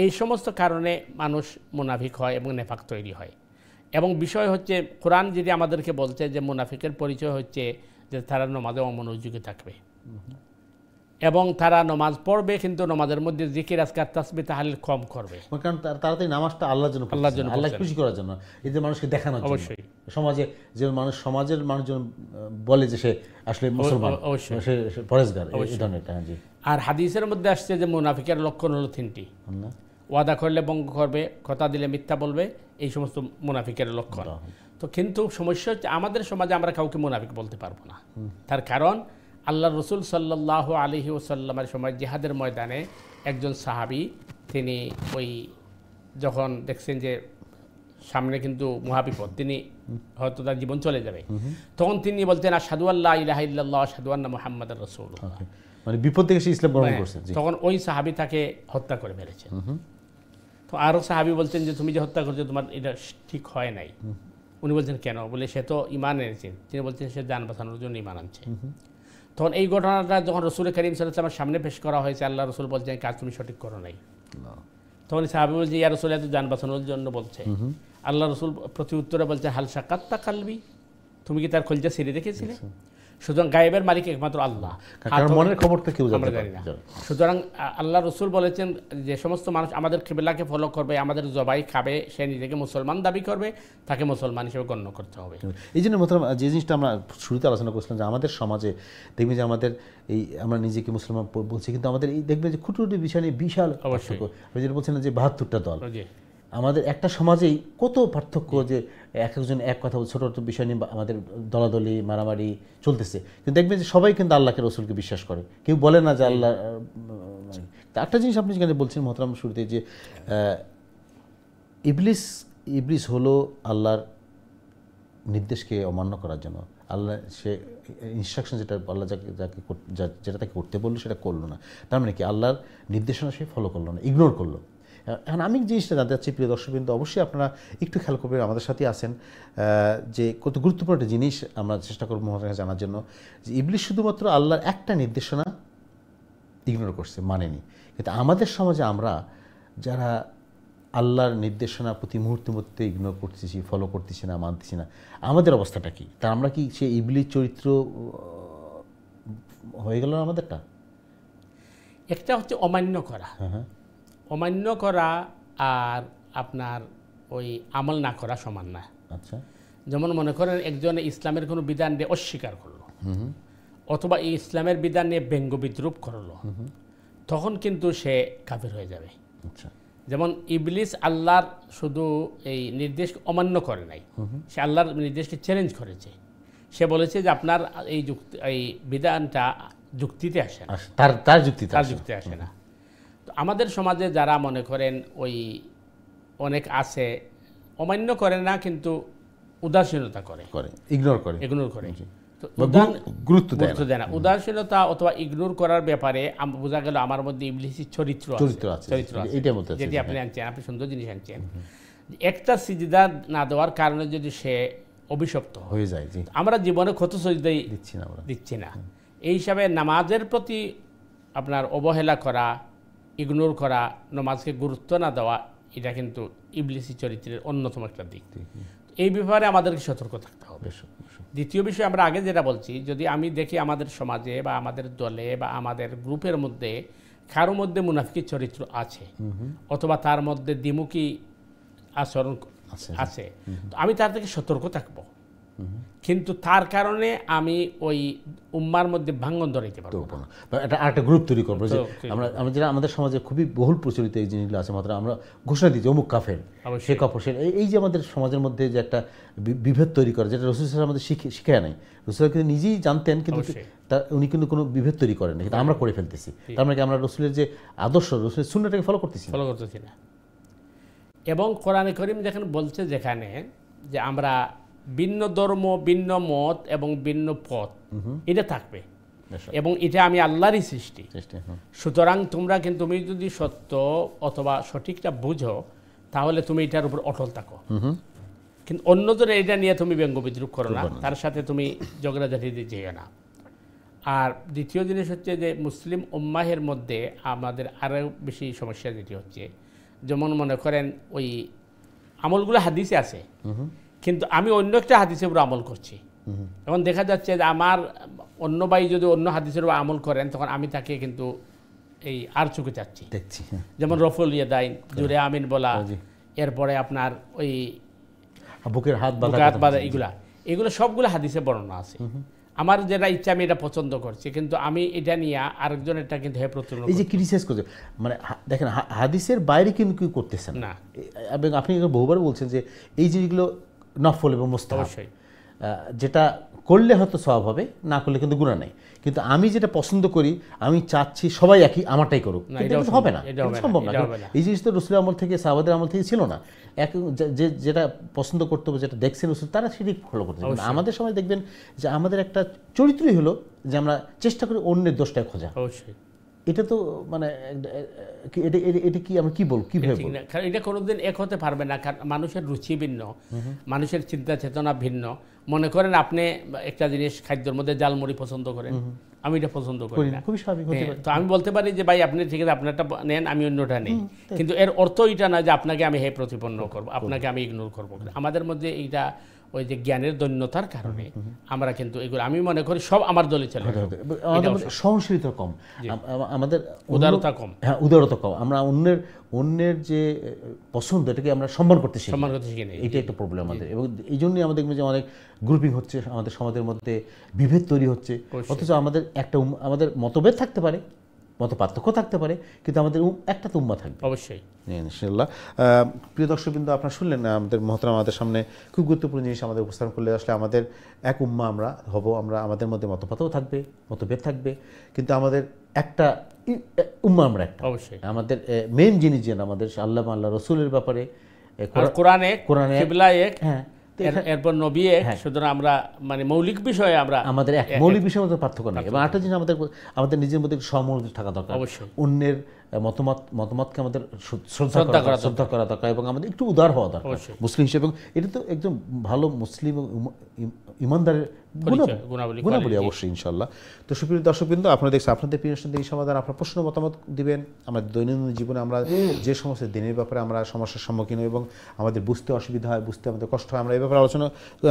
Speaker 2: এই সমস্ত কারণে মানুষ মুনাফিক হয় এবং নেফাক তৈরি হয়। এবং বিষয় হচ্ছে কোরআন যদি আমাদেরকে বলছে যে মুনাফিকের পরিচয় হচ্ছে যে তারা নমাজে অমনোযোগী থাকবে এবং তারা নমাজ পড়বে, কিন্তু নমাজের মধ্যে জিকির আজকার তাসবিহ তাহলিল কম করবে।
Speaker 1: কারণ তাড়াতাড়ি নামাজটা আল্লাহর জন্য, আল্লাহ খুশি করার জন্য, এদের মানুষকে দেখানোর জন্য।
Speaker 2: অবশ্যই
Speaker 1: সমাজে যে সমাজের মানুষজন বলে যে সে আসলে মুসলমান, সে পরেজগার, এই ধরনের।
Speaker 2: আর হাদিসের মধ্যে আসছে যে মুনাফিকের লক্ষণ হলো 3টি। ওয়াদা করলে ভঙ্গ করবে, কথা দিলে মিথ্যা বলবে, এই সমস্ত মুনাফিকের লক্ষণ। তো কিন্তু সমস্যা হচ্ছে আমাদের সমাজে আমরা কাউকে মুনাফিক বলতে পারবো না। তার কারণ আল্লাহ রসুল সাল্লাল্লাহু আলাইহি ওয়াসাল্লামের সময় জিহাদের ময়দানে একজন সাহাবী, তিনি ওই যখন দেখছেন যে সামনে কিন্তু মহাবিপদ, তিনি হয়তো তার জীবন চলে যাবে, তখন তিনি বলতেন আশহাদু আল্লা ইলাহা ইল্লাল্লাহ আশহাদু আন্না মুহাম্মাদুর রাসূলুল্লাহ।
Speaker 1: মানে বিপদ থেকে সে ইসলাম গ্রহণ করছে।
Speaker 2: তখন ওই সাহাবী তাকে হত্যা করে ফেলেছেন। তো আরও সাহাবী বলছেন যে তুমি যে হত্যা করছো তোমার এটা ঠিক হয় নাই। উনি বলছেন কেন? বলে সে তো ঈমান এনেছেন। তিনি বলছেন সে জান বাঁচানোর জন্য ঈমান আনছে। তখন এই ঘটনাটা যখন রসুল করিম সাল্লাল্লাহু আলাইহি ওয়াসাল্লামের সামনে পেশ করা হয়েছে, আল্লাহ রসুল বলছেন কাজ তুমি সঠিক করো নাই। তখন সাহাবী বলছে ইয়া রাসূল, এত জান বাঁচানোর জন্য বলছে। আল্লাহ রসুল প্রতি উত্তরে বলছে হাল সাকাত্তা কালবি, তুমি কি তার কলজা ছিঁড়ে দেখেছিলে? সুতরাং গায়েবের মালিক একমাত্র আল্লাহ,
Speaker 1: মনের খবরটা কেউ
Speaker 2: আমরা জানি না। সুতরাং আল্লাহ রসুল বলেছেন যে সমস্ত মানুষ আমাদের কিবলাকে ফলো করবে, আমাদের জবাই খাবে, সে নিজেকে মুসলমান দাবি করবে, তাকে মুসলমান হিসেবে গণ্য করতে হবে।
Speaker 1: এই জন্য মোহতারাম, যে জিনিসটা আমরা শুরুতে আলোচনা করছিলাম যে আমাদের সমাজে দেখবেন যে আমাদের এই আমরা নিজেকে মুসলমান বলছি, কিন্তু আমাদের এই দেখবেন যে খুঁটিনাটি বিষয় নিয়ে বিশাল পার্থক্য। আপনি যেটা বলছেন যে 72টা দল, আমাদের একটা সমাজেই কত পার্থক্য, যে একজন এক কথা ছোট ছোট বিষয় নিয়ে আমাদের দলাদলি মারামারি চলতেছে, কিন্তু দেখবেন যে সবাই কিন্তু আল্লাহকে রসুলকে বিশ্বাস করে, কেউ বলে না যে আল্লাহ। একটা জিনিস আপনি যেখানে বলছেন মোহতারাম শুরুতে, যে ইবলিস হলো আল্লাহর নির্দেশকে অমান্য করার জন্য। আল্লাহ সে ইনস্ট্রাকশন যেটা আল্লাহ যেটা তাকে করতে বললো সেটা করলো না, তার মানে কি আল্লাহর নির্দেশনা সে ফলো করলো না, ইগনোর করলো। এখন আমি জিনিসটা জানতে চাচ্ছি প্রিয় দর্শকবৃন্দ, অবশ্যই আপনারা একটু খেয়াল করবেন, আমাদের সাথে আছেন, যে কত গুরুত্বপূর্ণ একটা জিনিস আমরা চেষ্টা করবো মহারাজ জানার জন্য, যে ইবলিস শুধুমাত্র আল্লাহর একটা নির্দেশনা ইগনোর করছে, মানেনি। কিন্তু আমাদের সমাজে আমরা যারা আল্লাহর নির্দেশনা প্রতি মুহূর্তে ইগনোর করতেছি, ফলো করতেছি না, মানতেছি না, আমাদের অবস্থাটা কি? তা আমরা কি সে ইবলিস চরিত্র হয়ে গেল আমাদেরটা?
Speaker 2: একটা হচ্ছে অমান্য করা। অমান্য করা আর আপনার ওই আমল না করা সমান না।
Speaker 1: আচ্ছা,
Speaker 2: যেমন মনে করেন একজন ইসলামের কোনো বিধান নিয়ে অস্বীকার করলো, অথবা এই ইসলামের বিধান নিয়ে ব্যঙ্গ বিদ্রুপ করলো, তখন কিন্তু সে কাফের হয়ে যাবে।
Speaker 1: আচ্ছা,
Speaker 2: যেমন ইবলিস আল্লাহর শুধু এই নির্দেশ অমান্য করে নাই, সে আল্লাহর নির্দেশকে চ্যালেঞ্জ করেছে। সে বলেছে যে আপনার এই বিধানটা যুক্তিতে আসে না,
Speaker 1: তার যুক্তিতে আসে না।
Speaker 2: তো আমাদের সমাজে যারা মনে করেন ওই অনেক আছে, অমান্য করে না কিন্তু উদাসীনতা করে, ইগনোর করে, গুরুত্ব দেয় না। উদাসীনতা অথবা ইগনোর করার ব্যাপারে বোঝা গেল আমার মধ্যে ইবলিসের চরিত্র আছে, যেটি আপনি আনছেন, আপনি সুন্দর জিনিস আনছেন। একটা সিজদা না দেওয়ার কারণে যদি সে অভিশপ্ত হয়ে যায়, আমরা জীবনে কত সিজদাই দিচ্ছি না, এই হিসাবে নামাজের প্রতি আপনার অবহেলা করা, ইগনোর করা, নামাজকে গুরুত্ব না দেওয়া, এটা কিন্তু ইবলিসি চরিত্রের অন্যতম একটা দিক। এই ব্যাপারে আমাদেরকে সতর্ক থাকতে হবে। দ্বিতীয় বিষয়, আমরা আগে যেটা বলছি, যদি আমি দেখি আমাদের সমাজে বা আমাদের দলে বা আমাদের গ্রুপের মধ্যে কারো মধ্যে মুনাফিকি চরিত্র আছে, অথবা তার মধ্যে দ্বিমুখী আচরণ আছে, তো আমি তার থেকে সতর্ক থাকবো। কিন্তু তার কারণে আমি ওই উম্মার মধ্যে ভাঙ্গন ধরাইতে পারবো না।
Speaker 1: এটা আরেকটা গ্রুপ তৈরি করবো যে আমরা যেটা আমাদের সমাজে খুবই বহুল প্রচলিত এই জিনিসগুলো আছে, মাত্র আমরা ঘোষণা দিচ্ছি অমুক কাফের, সে কাফর, সে এই যে আমাদের সমাজের মধ্যে যে একটা বিভেদ তৈরি করে, যেটা রাসূল সাল্লাল্লাহু আলাইহি ওয়াসাল্লাম আমাদের শিখায় নাই। রাসূল কিন্তু নিজেই জানতেন, কিন্তু উনি কিন্তু কোনো বিভেদ তৈরি করেন না, কিন্তু আমরা করে ফেলতেছি। তার মানে কি আমরা রাসূলের যে আদর্শ, রাসূলের সুন্নাহটাকে ফলো করতেছি
Speaker 2: না। এবং কোরআনে কারীম যেখানে বলছে যেখানে যে আমরা ভিন্ন ধর্ম, ভিন্ন মত এবং ভিন্ন পথ এটা থাকবে, এবং এটা আমি আল্লাহরই সৃষ্টি। সুতরাং তুমি যদি সত্য অথবা সঠিকটা বুঝো তাহলে তুমি এটার উপর অটল থাকো, কিন্তু অন্যজনে এটা নিয়ে তুমি ব্যঙ্গ বিদ্রুপ করো না, তার সাথে তুমি ঝগড়াঝাটি যেও না। আর দ্বিতীয় জিনিস হচ্ছে যে মুসলিম উম্মাহের মধ্যে আমাদের আরও বেশি সমস্যা যেটি হচ্ছে, যেমন মনে করেন ওই আমলগুলো হাদিসে আছে, কিন্তু আমি অন্য একটা হাদিসের উপর আমল করছি। এখন দেখা যাচ্ছে যে আমার অন্য ভাই যদি অন্য হাদিসের উপর আমল করেন, তখন আমি তাকে কিন্তু এই আর চোখে চাচ্ছি দেখছি। যেমন রফুল ইয়াদাইন, জুরে আমিন বলা, এরপরে আপনার ওই
Speaker 1: বুকের হাত
Speaker 2: বাঁধা, এগুলো সবগুলো হাদিসে বর্ণনা আছে। আমার যেটা ইচ্ছা আমি এটা পছন্দ করছি, কিন্তু আমি এটা নিয়ে আরেকজনেরটা কিন্তু প্রচলন,
Speaker 1: এই যে ক্রিটিসাইজ করছে, মানে দেখেন হাদিসের বাইরে কিন্তু কেউ করতেছেন না। এবং আপনি বহুবার বলছেন যে এই জিনিসগুলো নফল এবং মুস্তাহাব, যেটা করলে হয়তো সওয়াব হবে, না করলে কিন্তু গুনাহ নেই। কিন্তু আমি যেটা পছন্দ করি, আমি চাচ্ছি সবাই একই আমারটাই করুক, এটা হবে না, সম্ভব না। এই জিনিস তো রাসূলের আমল থেকে, সাহাবাদের আমল থেকে ছিল না। যেটা পছন্দ করতে হবে, যেটা দেখছেন রাসূল, তারা সেটাই ফলো করতে হবে। আমাদের সময় দেখবেন যে আমাদের একটা চরিত্রই হলো যে আমরা চেষ্টা করি অন্যের দোষটা খোঁজা। এটা তো মানে এটা কি আমি কি বলবো, কিভাবে বলবো,
Speaker 2: এটা কোনোদিন এক হতে পারবে না। কারণ মানুষের রুচি ভিন্ন, মানুষের চিন্তা চেতনা ভিন্ন। মনে করেন আপনি একটা জিনিস খাদ্যের মধ্যে জালমুড়ি পছন্দ করেন, আমি এটা পছন্দ করি না,
Speaker 1: খুবই স্বাভাবিক।
Speaker 2: তো আমি বলতে পারি যে ভাই আপনি ঠিক আছে আপনারটা নেন, আমি অন্যটা নেই, কিন্তু এর অর্থ এটা না যে আপনাকে আমি প্রতিপন্ন করবো, আপনাকে আমি ইগনোর করবো। আমাদের মধ্যে এইটা ওই যে জ্ঞানের দৈন্যতার কারণে আমরা কিন্তু এগুলো, আমি মনে করি সব আমার দলে চলে,
Speaker 1: সহনশীলতা কম, আমাদের
Speaker 2: উদারতা কম।
Speaker 1: হ্যাঁ, উদারতা কম। আমরা অন্যের যে পছন্দ, এটাকে আমরা সম্মান করতে শিখি না, এটা একটা প্রবলেম আমাদের। এবং এই জন্যই আমাদের যে অনেক গ্রুপিং হচ্ছে আমাদের সমাজের মধ্যে, বিভেদ তৈরি হচ্ছে। অথচ আমাদের আমাদের মতভেদ থাকতে পারে, মত পার্থক্য থাকতে পারে, কিন্তু আমাদের একটা তো উম্মাহ থাকবে
Speaker 2: অবশ্যই,
Speaker 1: ইনশাআল্লাহ। প্রিয় দর্শকবৃন্দ, আপনারা শুনলেন না আমাদের মহতরম আমাদের সামনে খুব গুরুত্বপূর্ণ জিনিস আমাদের উপস্থাপন করলে। আসলে আমাদের এক উম্মাহ আমরা হব, আমাদের মধ্যে মতপাতও থাকবে, মতভেদ থাকবে, কিন্তু আমাদের একটা উম্মাহ আমরা একটা।
Speaker 2: অবশ্যই
Speaker 1: আমাদের মেইন জিনিস যেন আমাদের আল্লাহ রাসূলের ব্যাপারে
Speaker 2: কোরআনে কিবলা এক, হ্যাঁ, এরপর নবী এক। সুতরাং আমরা মানে মৌলিক বিষয়ে
Speaker 1: আমাদের এক মৌলিক বিষয়ের মধ্যে পার্থক্য নেই। এবং একটা জিনিস আমাদের নিজের মধ্যে সমমনোযোগ থাকা দরকার।
Speaker 2: অবশ্যই
Speaker 1: অন্যের মতামতকে আমাদের শ্রদ্ধা করা দরকার, এবং আমাদের একটু উদার হওয়া দরকার মুসলিম হিসেবে। এবং এটা তো একজন ভালো মুসলিম ইমানদারের গুণাবলী অবশ্যই, ইনশাআল্লাহ। তো সুপ্রিয় দর্শকবৃন্দ, আপনারা দেখছেন আপনাদের প্রিয় অনুষ্ঠান এই সমাধান। আপনার প্রশ্ন মতামত দিবেন। আমাদের দৈনন্দিন জীবনে আমরা যে সমস্ত দিনের ব্যাপারে আমরা সমস্যার সম্মুখীন হই এবং আমাদের বুঝতে অসুবিধা হয়, বুঝতে আমাদের কষ্ট হয়, আমরা এই ব্যাপারে আলোচনা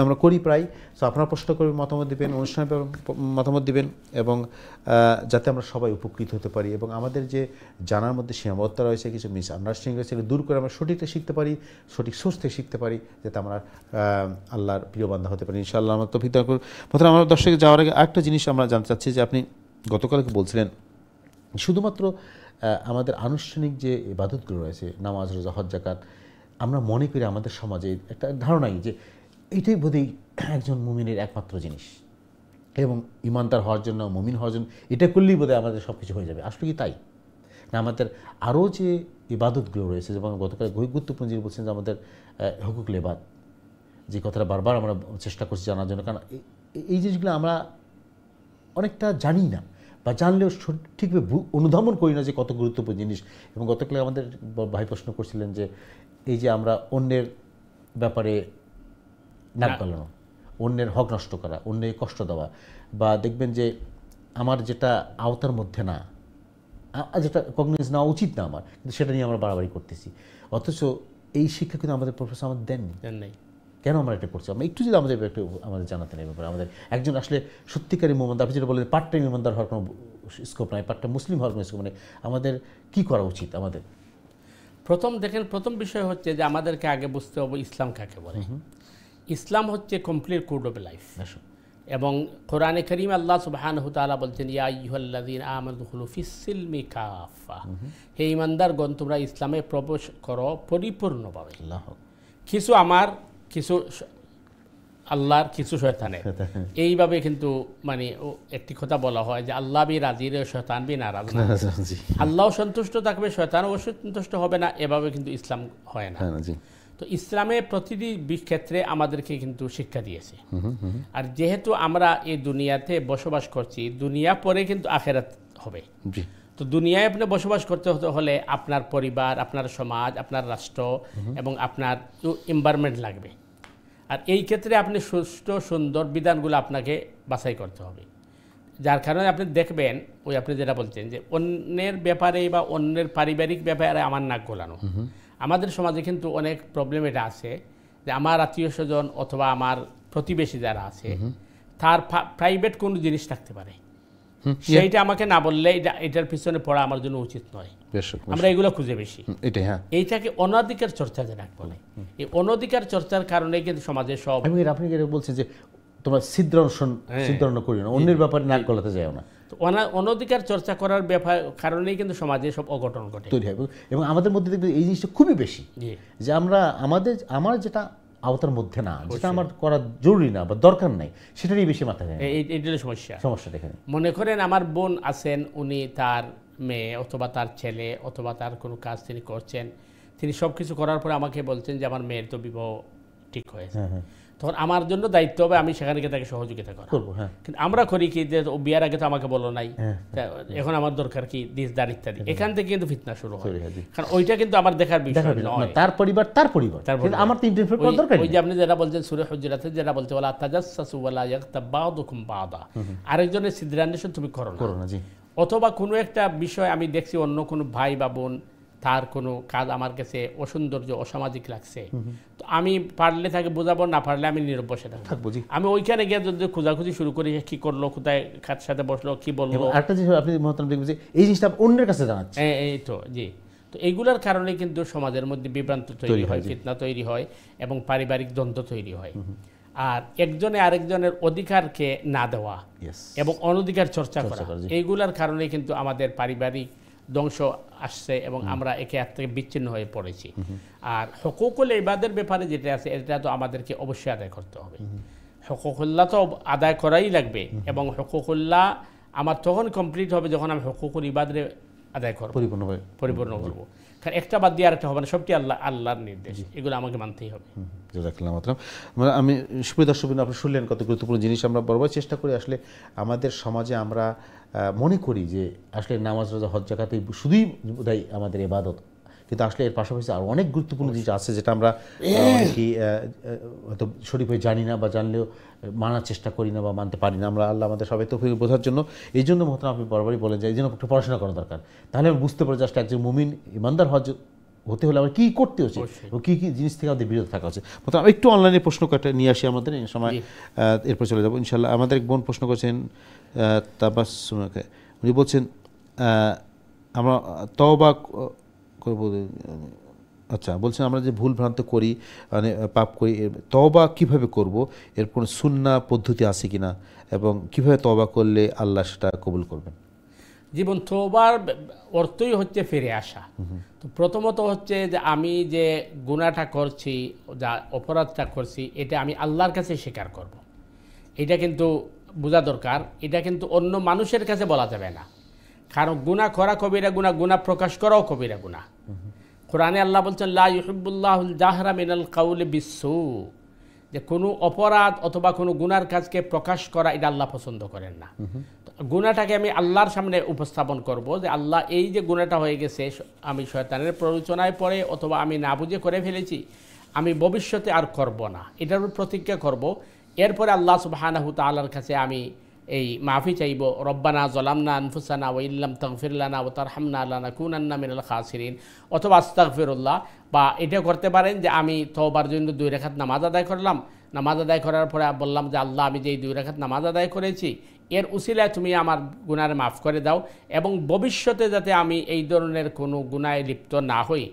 Speaker 1: আমরা করি প্রায়। তো আপনারা প্রশ্ন করে মতামত দিবেন, অনুষ্ঠানের মতামত দিবেন, এবং যাতে আমরা সবাই উপকৃত হতে পারি, এবং আমাদের যে জানার মধ্যে সীমাবদ্ধতা রয়েছে, কিছু মিস আন্ডারস্ট্যান্ডিং রয়েছে, দূর করে আমরা সঠিকটা শিখতে পারি, সঠিক সোর্স থেকে শিখতে পারি, যাতে আমরা আল্লাহর প্রিয় বান্দা হতে পারি, ইনশাআল্লাহ। আমার তৌফিক দান করুন। প্রথমে আমার দর্শকে যাওয়ার আগে আরেকটা জিনিস আমরা জানতে চাচ্ছি যে আপনি গতকালকে বলছিলেন শুধুমাত্র আমাদের আনুষ্ঠানিক যে ইবাদতগুলো রয়েছে, নামাজ, রোজা, হজ, যাকাত, আমরা মনে করি আমাদের সমাজে একটা ধারণাই যে এইটাই বোধহয় একজন মুমিনের একমাত্র জিনিস, এবং ইমানদার হওয়ার জন্য, মুমিন হওয়ার জন্য এটা করলেই বোধহয় আমাদের সব কিছু হয়ে যাবে। আসলে কি তাই না? আমাদের আরও যে ইবাদতগুলো রয়েছে, যেমন গতকাল গুরুত্বপূর্ণ জিনিস বলছেন যে আমাদের হুকুকুল ইবাদ, যে কথাটা বারবার আমরা চেষ্টা করছি জানার জন্য, কারণ এই জিনিসগুলো আমরা অনেকটা জানি না, বা জানলেও ঠিকভাবে অনুধাবন করি না যে কত গুরুত্বপূর্ণ জিনিস। এবং গতকাল আমাদের ভাই প্রশ্ন করছিলেন যে এই যে আমরা অন্যের ব্যাপারে নাক গলানো, অন্যের হক নষ্ট করা, অন্যের কষ্ট দেওয়া, বা দেখবেন যে আমার যেটা আওতার মধ্যে না, যেটা কগনিজ নেওয়া উচিত না আমার, কিন্তু সেটা নিয়ে আমরা বাড়াবাড়ি করতেছি। অথচ এই শিক্ষা কিন্তু আমাদের প্রফেসর আমাদের দেননি। কেন আমরা এটা করছি? আমরা একটু যদি আমাদের জানাতেন এই ব্যাপারে। আমাদের একজন আসলে সত্যিকারী ইমানদার, আপনি যেটা বলেন পার্ট টাইম ইমানদার হওয়ার কোনো স্কোপ নাই, পার্ট টাইম মুসলিম হওয়ার কোনো স্কোপ নেই, আমাদের কী করা উচিত? আমাদের প্রথম
Speaker 2: বিষয় হচ্ছে যে আমাদেরকে আগে বুঝতে হবে ইসলাম কাকে বলে। ইসলাম হচ্ছে কমপ্লিট কোড অফ লাইফ। এবং কোরআনে কারীম আল্লাহ সুবহানাহু ওয়া তাআলা বলছেন ইয়া আইয়ুহাল্লাযীনা আমানু দুখুলু ফিস-সিলমি কাফা, হে ঈমানদারগণ তোমরা ইসলামে প্রবেশ করো পরিপূর্ণভাবে। কিছু আমার, কিছু আল্লাহর, কিছু শয়তানের, এইভাবে কিন্তু মানে একটি কথা বলা হয় যে আল্লাহ বি রাজি রে শয়তান বি নারাজ না। আল্লাহ সন্তুষ্ট থাকবে, শয়তান অসন্তুষ্ট হবে না, এভাবে কিন্তু ইসলাম হয় না। তো ইসলামে প্রতিটি ক্ষেত্রে আমাদেরকে কিন্তু শিক্ষা দিয়েছে। আর যেহেতু আমরা এই দুনিয়াতে বসবাস করছি, দুনিয়া পরে কিন্তু আখেরাত হবে। তো দুনিয়ায় আপনি বসবাস করতে হলে আপনার পরিবার, আপনার সমাজ, আপনার রাষ্ট্র এবং আপনার এনভায়রনমেন্ট লাগবে। আর এই ক্ষেত্রে আপনি সুষ্ঠু সুন্দর বিধানগুলো আপনাকে বাছাই করতে হবে। যার কারণে আপনি দেখবেন, ওই আপনি যেটা বলছেন যে অন্যের ব্যাপারে বা অন্যের পারিবারিক ব্যাপারে আমার নাক গলানো। আমাদের সমাজে কিন্তু অনেক প্রবলেম এটা আছে যে আমার আত্মীয় স্বজন অথবা আমার প্রতিবেশী যারা আছে তার প্রাইভেট কোনো জিনিস থাকতে পারে, সেইটা আমাকে না বললে এটার পিছনে পড়া আমার জন্য উচিত নয়। আমরা এগুলো খুঁজে বেশি, এইটাকে অনধিকার চর্চা যেটা বলে। এই অনধিকার চর্চার কারণে কিন্তু সমাজে সব
Speaker 1: আপনি বলছেন যে তোমরা ছিদ্রান্ন করি না, অন্যের ব্যাপারে নাক গলাতে যাও না।
Speaker 2: অনধিকার চর্চা করার কারণেই কিন্তু সমাজে সব অঘটন ঘটে
Speaker 1: তৈরি হয়। এবং আমাদের মধ্যে দেখবে এই জিনিসটা খুবই বেশি যে আমার যেটা আওতার মধ্যে না, যেটা আমার করা জরুরি না বা দরকার নাই, সেটারই বেশি মাথা দেয়।
Speaker 2: এইটাই সমস্যাটা এখানে। মনে করেন আমার বোন আছেন, উনি তার মেয়ে অথবা তার ছেলে অথবা তার কোনো কাজ তিনি করছেন, তিনি সব কিছু করার পরে আমাকে বলছেন যে আমার মেয়ের তো বিবাহ ঠিক হয়েছে, তখন আমার জন্য দায়িত্ব হবে আমি সেখানে গিয়ে তাকে সহযোগিতা করবো। কিন্তু আমরা করি কি যে ও বিয়ার আগে তো আমাকে বলো নাই, এখন আমার দরকার কি দিস দান ইত্যাদি। এখান থেকে কিন্তু ফিতনা শুরু হয়, কারণ ওইটা কিন্তু আমার দেখার বিষয় নয়।
Speaker 1: তার পরিবার আমার তো ইন্টারফেয়ার করার দরকার নেই।
Speaker 2: ওই যে আপনি যেটা বলছেন সূরা হুজুরাতে যেটা বলতে ওয়ালা তাজাসসু ওয়ালা ইয়াগতাব বা'দুকুম বা'দা, আরেকজনের ছিদ্রান্বেষণ তুমি করো না। অথবা কোনো একটা বিষয় আমি দেখছি অন্য কোনো ভাই বা বোন তার কোনো কাজ আমার কাছে অসৌন্দর্য অসামাজিক লাগছে, তো আমি পারলে তাকে বোঝাবো, না পারলে আমি নীরব বসে থাকবো। আমি ওইখানে গিয়ে যদি খোঁজাখুঁজি শুরু করি কি করলো, কোথায় কার সাথে বসলো, কি বললো,
Speaker 1: একটা জিনিস আপনি মহতরম দেখবেন যে এই জিনিসটা অন্যের কাছে জানাচ্ছে।
Speaker 2: এই তো জি। তো এইগুলোর কারণে কিন্তু সমাজের মধ্যে বিভ্রান্ত তৈরি হয়, ফিতনা তৈরি হয় এবং পারিবারিক দ্বন্দ্ব তৈরি হয়। আর একজনে আরেকজনের অধিকারকে না দেওয়া এবং অনধিকার চর্চা করা, এইগুলার কারণে কিন্তু আমাদের পারিবারিক ধ্বংস আসছে এবং আমরা একে এক থেকে বিচ্ছিন্ন হয়ে পড়েছি। আর হুকুকুল ইবাদের ব্যাপারে যেটা আছে, এটা তো আমাদেরকে অবশ্যই আদায় করতে হবে। হুকুকুল্লাহ তো আদায় করাই লাগবে, এবং হুকুকুল্লাহ আমার তখন কমপ্লিট হবে যখন আমি হুকুকুল ইবাদরে আদায় করব, পরিপূর্ণ করব। কারণ একটা বাদ দিয়ে আরেকটা হবে না, সবটি আল্লাহর নির্দেশ, এগুলো আমাকে মানতেই হবে।
Speaker 1: আমি সুপ্রিয় দর্শক, আপনি শুনলেন কত গুরুত্বপূর্ণ জিনিস। আমরা বরাবর চেষ্টা করি আসলে আমাদের সমাজে আমরা মনে করি যে আসলে নামাজ, রোজা, হজ, যাকাত শুধুই বোধহয় আমাদের ইবাদত, কিন্তু আসলে এর পাশাপাশি আরও অনেক গুরুত্বপূর্ণ জিনিস আছে যেটা আমরা অনেকেই হয়তো সঠিক হয়ে জানি না, বা জানলেও মানার চেষ্টা করি না বা মানতে পারি না। আমরা আল্লাহ আমাদের সবাই তৌফিক বোঝার জন্য, এই জন্য মহতরম আপনি বরাবরই বলেন যে এই জন্য একটু পড়াশোনা করা দরকার, তাহলে আমি বুঝতে পারি যে আসলে একজন মুমিন ইমানদার হতে হলে আমরা কী করতে হচ্ছে ও কী কী জিনিস থেকে আমাদের বিরত থাকা হচ্ছে। মতো আমি একটু অনলাইনে প্রশ্ন কয়েকটা নিয়ে আসি আমাদের এই সময়, এরপর চলে যাবো ইনশাল্লাহ। আমাদের এক বোন প্রশ্ন করেছেন তাবাসসুমকে, উনি বলছেন আমরা তওবা করব, আচ্ছা বলছেন আমরা যে ভুল ভ্রান্ত করি, মানে পাপ করি, তওবা কীভাবে করব, এর কোনো সুন্নাহ পদ্ধতি আছে কিনা, এবং কীভাবে তওবা করলে আল্লাহ সেটা কবুল করবেন?
Speaker 2: জীবন তওবার অর্থই হচ্ছে ফিরে আসা। তো প্রথমত হচ্ছে যে আমি যে গুনাহটা করছি, যা অপরাধটা করছি, এটা আমি আল্লাহর কাছে স্বীকার করব। এটা কিন্তু বোঝা দরকার, এটা কিন্তু অন্য মানুষের কাছে বলা যাবে না। কারণ গুনাহ করা কবিরা গুনাহ, গুনাহ প্রকাশ করাও কবিরা গুনাহ। কোরআনে আল্লাহ বলছেন লা ইউহিব্বুল্লাহুল জাহরা মিনাল কাউলি বিসসু, যে কোনো অপরাধ অথবা কোনো গুনার কাজকে প্রকাশ করা এটা আল্লাহ পছন্দ করেন না। গুনাহটাকে আমি আল্লাহর সামনে উপস্থাপন করব যে আল্লাহ, এই যে গুনাহটা হয়ে গেছে আমি শয়তানের প্ররোচনায় পড়ে অথবা আমি না বুঝে করে ফেলেছি, আমি ভবিষ্যতে আর করব না, এটার প্রতিজ্ঞা করব। এরপরে আল্লাহ সুবহানাহু তাআলার কাছে আমি এই মাফি চাইব, রব্বানা যালামনা আনফুসানা ওয়া ইল্লাম তাগফির লানা ওয়া তারহামনা লানাকুনান্না মিনাল খাসিরিন, অথবা আস্তাগফিরুল্লাহ। বা এটা করতে পারেন যে আমি তওবার জন্য 2 রাকাত নামাজ আদায় করলাম, নামাজ আদায় করার পরে বললাম যে আল্লাহ, আমি যে এই 2 রাকাত নামাজ আদায় করেছি এর উসিলায় তুমি আমার গুনাহ মাফ করে দাও, এবং ভবিষ্যতে যাতে আমি এই ধরনের কোনো গুনাহে লিপ্ত না হই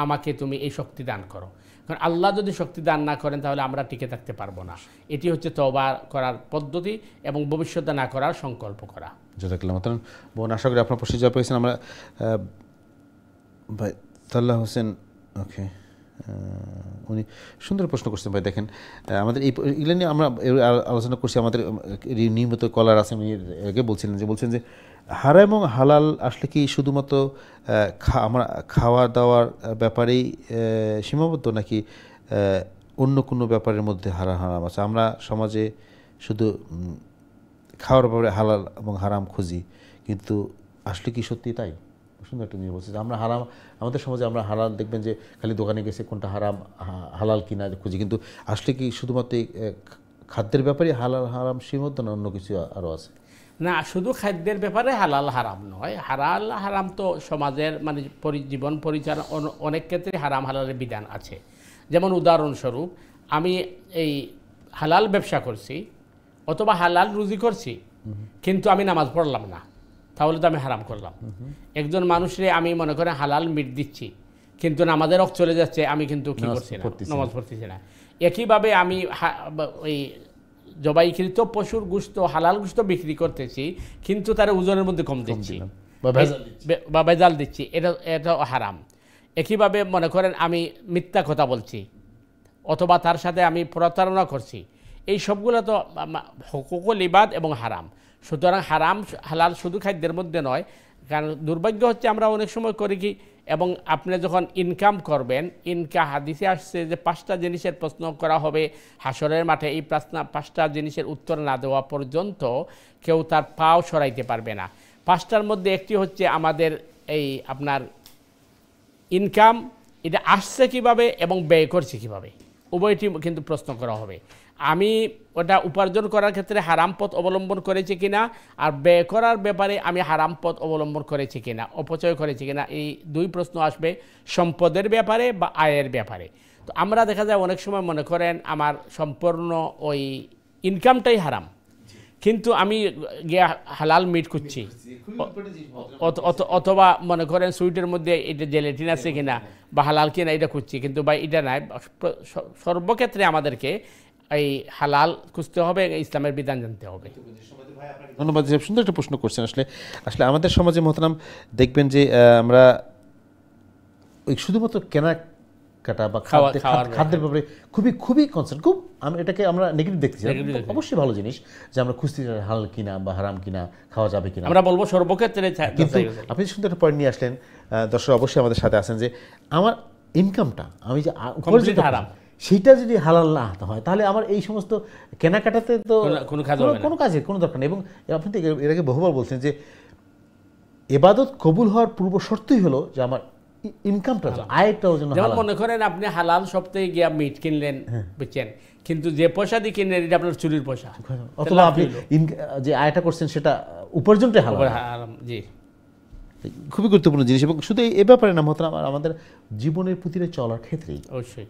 Speaker 2: আমাকে তুমি এই শক্তি দান করো। কারণ আল্লাহ যদি শক্তি দান না করেন তাহলে আমরা টিকে থাকতে পারবো না। এটি হচ্ছে তওবা করার পদ্ধতি এবং ভবিষ্যতে না করার সংকল্প করা।
Speaker 1: জাযাকাল্লাহ মাতারান। বোন, আশা করি আপনার প্রশ্ন জবাব পেয়েছেন। আমরা ভাই তাল্লাহ হোসেন, ওকে, উনি সুন্দর প্রশ্ন করছেন। ভাই দেখেন, আমাদের এগুলো নিয়ে আমরা আলোচনা করছি, আমাদের নিয়মিত কলার আছে, উনি আগে বলছেন যে হারাম এবং হালাল আসলে কি শুধুমাত্র আমরা খাওয়া দাওয়ার ব্যাপারেই সীমাবদ্ধ, নাকি অন্য কোনো ব্যাপারের মধ্যে হারাম আছে? আমরা সমাজে শুধু খাওয়ার ব্যাপারে হালাল এবং হারাম খুঁজি, কিন্তু আসলে কি সত্যি তাই? সুন্দর একটা নিয়ে বলছে যে আমরা হারাম, আমাদের সমাজে আমরা হালাল দেখবেন যে খালি দোকানে গেছে কোনটা হারাম হালাল কিনা খুঁজি, কিন্তু আসলে কি শুধুমাত্র খাদ্যের ব্যাপারে হালাল হারাম সীমাবদ্ধ, না অন্য কিছু আরও আছে?
Speaker 2: না, শুধু খাদ্যের ব্যাপারে হালাল হারাম নয়, হালাল হারাম তো সমাজের মানে জীবন পরিচালনা অনেক ক্ষেত্রে হারাম হালালের বিধান আছে। যেমন উদাহরণস্বরূপ, আমি এই হালাল ব্যবসা করছি অথবা হালাল রুজি করছি, কিন্তু আমি নামাজ পড়লাম না, তাহলে তো আমি হারাম করলাম। একজন মানুষরে আমি মনে করেন হালাল মিট দিচ্ছি, কিন্তু নামাজের রক চলে যাচ্ছে, আমি কিন্তু কি করছি না, নামাজ পড়তেছি না। একইভাবে আমি ওই জবাইকৃত পশুর গোশত, হালাল গোশত বিক্রি করতেছি, কিন্তু তার ওজনের মধ্যে কম দিচ্ছি বা ভেজাল দিচ্ছি, এটা হারাম। একইভাবে মনে করেন আমি মিথ্যা কথা বলছি অথবা তার সাথে আমি প্রতারণা করছি, এই সবগুলো তো হুকুকুল ইবাদ এবং হারাম। সুতরাং হারাম হালাল শুধু খাদ্যের মধ্যে নয়, কারণ দুর্ভাগ্য হচ্ছে আমরা অনেক সময় করি কি, এবং আপনি যখন ইনকাম করবেন, হাদিসে আসছে যে 5টা জিনিসের প্রশ্ন করা হবে হাসরের মাঠে, এই 5টা জিনিসের উত্তর না দেওয়া পর্যন্ত কেউ তার পাও সরাইতে পারবে না। 5টার মধ্যে একটি হচ্ছে আমাদের এই আপনার ইনকাম, এটা আসছে কিভাবে এবং ব্যয় করছে কিভাবে, উভয়টি কিন্তু প্রশ্ন করা হবে। আমি ওটা উপার্জন করার ক্ষেত্রে হারাম পথ অবলম্বন করেছি কিনা, আর ব্যয় করার ব্যাপারে আমি হারাম পথ অবলম্বন করেছি কিনা, অপচয় করেছি কিনা, এই 2 প্রশ্ন আসবে সম্পদের ব্যাপারে বা আয়ের ব্যাপারে। তো আমরা দেখা যায় অনেক সময় মনে করেন আমার সম্পূর্ণ ওই ইনকামটাই হারাম, কিন্তু আমি গিয়ে হালাল মিট খুঁজছি, অথবা মনে করেন সুইটের মধ্যে এটা জেলেটিন আছে কিনা বা হালাল কিনা এটা খুঁজছি, কিন্তু বা এটা নাই। সর্বক্ষেত্রে আমাদেরকে এই হালাল খুঁজতে হবে, ইসলামের বিধান জানতে হবে।
Speaker 1: ধন্যবাদ। সুন্দর একটা প্রশ্ন করছেন। আসলে আমাদের সমাজে মহতারাম দেখবেন যে আমরা ওই শুধুমাত্র কেনাকাটা বা খাদ্যের ব্যাপারে খুবই কনসার্ন, আমি এটাকে আমরা নেগেটিভ দেখতেছি। অবশ্যই ভালো জিনিস যে আমরা খুঁজতে হালাল কিনা বা হারাম কিনা, খাওয়া যাবে কিনা,
Speaker 2: আমরা বলবো সর্বক্ষেত্রে।
Speaker 1: কিন্তু আপনি সুন্দর একটা পয়েন্ট নিয়ে আসলেন, দর্শক অবশ্যই আমাদের সাথে আছেন, যে আমার ইনকামটা আমি যে হারাম সেইটা যদি হালাল না হয়, তাহলে আমার এই সমস্ত কেনাকাটাতে তো কোনো কাজের কোনো দরকার নেই। এবং আপনি তো এর আগে বহুবার বলছেন যে ইবাদত কবুল হওয়ার পূর্ব শর্তই হলো যে আমার ইনকামটা, আয়টাও যেন হালাল।
Speaker 2: মনে করেন আপনি হালাল সপ্তাহে গিয়া মিট কিনলেন, বুঝছেন, কিন্তু যে পয়সা দিয়ে কিনলেন এটা আপনার চুরির পয়সা,
Speaker 1: অথবা আপনি যে আয়টা করছেন সেটা উপার্জনটাই হালাল।
Speaker 2: জি,
Speaker 1: খুবই গুরুত্বপূর্ণ জিনিস। এবং শুধু এ ব্যাপারে না, আমাদের জীবনের প্রতিটা চলার ক্ষেত্রেই